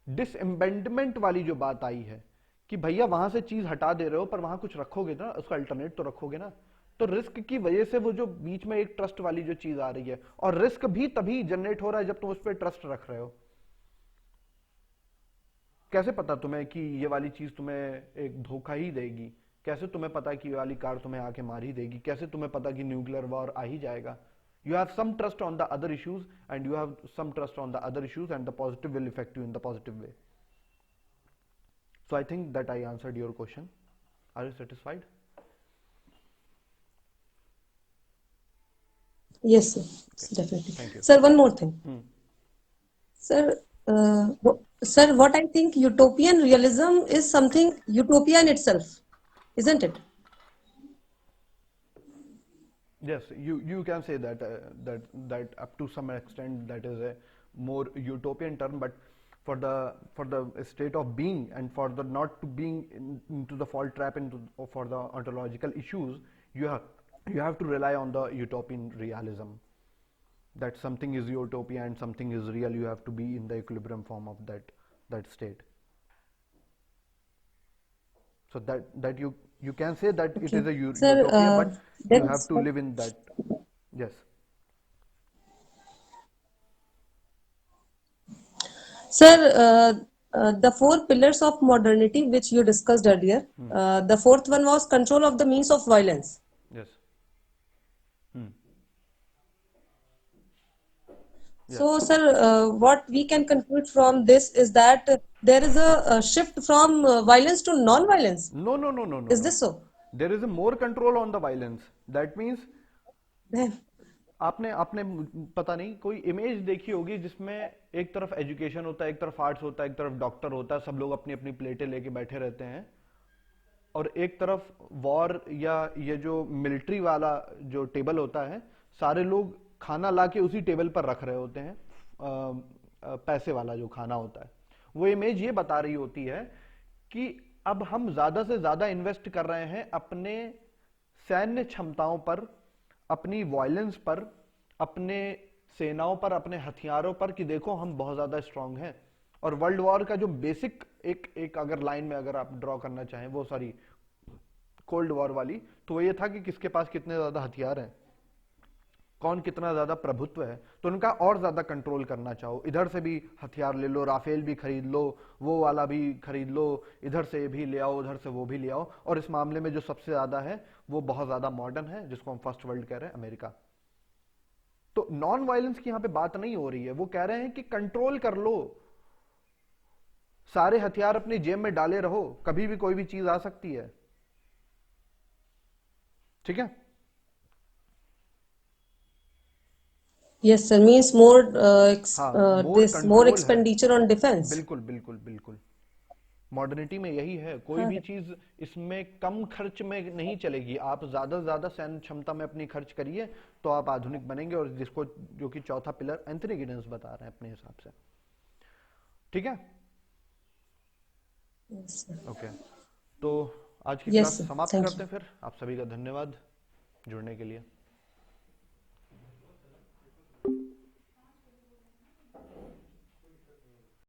Speaker 1: डिसएम्बेंडमेंट वाली जो बात आई है कि भैया वहां से चीज हटा दे रहे हो पर वहां कुछ रखोगे ना, उसका अल्टरनेट तो रखोगे ना। तो रिस्क की वजह से वो जो बीच में एक ट्रस्ट वाली जो चीज आ रही है, और रिस्क भी तभी जनरेट हो रहा है जब तुम उस पर ट्रस्ट रख रहे हो। कैसे पता तुम्हें कि ये वाली चीज तुम्हें एक धोखा ही देगी? कैसे तुम्हें पता कि ये वाली कार तुम्हें आके मार ही देगी? कैसे तुम्हें पता कि न्यूक्लियर वॉर आ ही जाएगा? You have some trust on the other issues, and you have some trust on the other issues, and the positive will affect you in the positive way. So I think that I answered your question. Are you satisfied?
Speaker 2: Yes, sir.
Speaker 1: Okay,
Speaker 2: Definitely.
Speaker 1: thank you.
Speaker 2: Sir, one more thing.
Speaker 1: Hmm.
Speaker 2: Sir, sir, what I think utopian realism is something utopia in itself, isn't it?
Speaker 1: Yes, you can say that that up to some extent that is a more utopian term, but for the state of being, and for the not to being into the fall trap into for the ontological issues, you have you have to rely on the utopian realism, that something is utopia and something is real. You have to be in the equilibrium form of that state. So that you can say that it
Speaker 2: Okay.
Speaker 1: is a
Speaker 2: Sir,
Speaker 1: utopia, but you
Speaker 2: there
Speaker 1: have
Speaker 2: is,
Speaker 1: to live in that. Yes.
Speaker 2: sir, the four pillars of modernity which you discussed earlier, the fourth one was control of the means of violence.
Speaker 1: Yes. Hmm. Yes.
Speaker 2: So, sir, what we can conclude from this is that there is a shift from violence to non-violence.
Speaker 1: No, no, no, no, no,
Speaker 2: Is
Speaker 1: no.
Speaker 2: this so?
Speaker 1: There is a more control on the violence. That means
Speaker 2: Then,
Speaker 1: आपने आपने पता नहीं कोई image देखी होगी जिसमें एक तरफ एजुकेशन होता है, एक तरफ आर्ट्स होता है, एक तरफ डॉक्टर होता है, सब लोग अपनी अपनी प्लेटें लेके बैठे रहते हैं, और एक तरफ वॉर या ये जो मिलिट्री वाला जो टेबल होता है, सारे लोग खाना लाके उसी टेबल पर रख रहे होते हैं। पैसे वाला जो खाना होता है। वो इमेज ये बता रही होती है कि अब हम ज्यादा से ज्यादा इन्वेस्ट कर रहे हैं अपने सैन्य क्षमताओं पर, अपनी वायलेंस पर, अपने सेनाओं पर, अपने हथियारों पर, कि देखो हम बहुत ज्यादा स्ट्रांग हैं। और वर्ल्ड वॉर का जो बेसिक एक एक अगर लाइन में अगर आप ड्रॉ करना चाहें, वो सॉरी कोल्ड वॉर वाली, तो वो ये था कि किसके पास कितने ज्यादा हथियार हैं, कौन कितना ज्यादा प्रभुत्व है, तो उनका और ज्यादा कंट्रोल करना चाहो, इधर से भी हथियार ले लो, राफेल भी खरीद लो, वो वाला भी खरीद लो, इधर से भी ले आओ, उधर से वो भी ले आओ। और इस मामले में जो सबसे ज्यादा है वो बहुत ज्यादा मॉडर्न है, जिसको हम फर्स्ट वर्ल्ड कह रहे हैं, अमेरिका। तो नॉन वायलेंस की यहां पे बात नहीं हो रही है, वो कह रहे हैं कि कंट्रोल कर लो, सारे हथियार अपनी जेब में डाले रहो, कभी भी कोई भी चीज आ सकती है। ठीक है।
Speaker 2: Yes, sir. Means more
Speaker 1: हाँ, मोर
Speaker 2: this more
Speaker 1: कंट्रोल है।
Speaker 2: expenditure on defense.
Speaker 1: बिल्कुल बिल्कुल बिल्कुल। मॉडर्निटी में यही है, कोई भी
Speaker 2: Correct.
Speaker 1: चीज इसमें कम खर्च में नहीं चलेगी। आप ज्यादा से ज्यादा सैन्य क्षमता में अपनी खर्च करिए तो आप आधुनिक बनेंगे, और जिसको जो कि चौथा पिलर एंथनी गिडेंस बता रहे हैं अपने हिसाब से। ठीक है।
Speaker 2: Yes, sir.
Speaker 1: ओके, तो आज की
Speaker 2: Yes,
Speaker 1: क्लास
Speaker 2: sir.
Speaker 1: समाप्त
Speaker 2: Thank
Speaker 1: करते
Speaker 2: you.
Speaker 1: हैं फिर। आप सभी का धन्यवाद जुड़ने के लिए।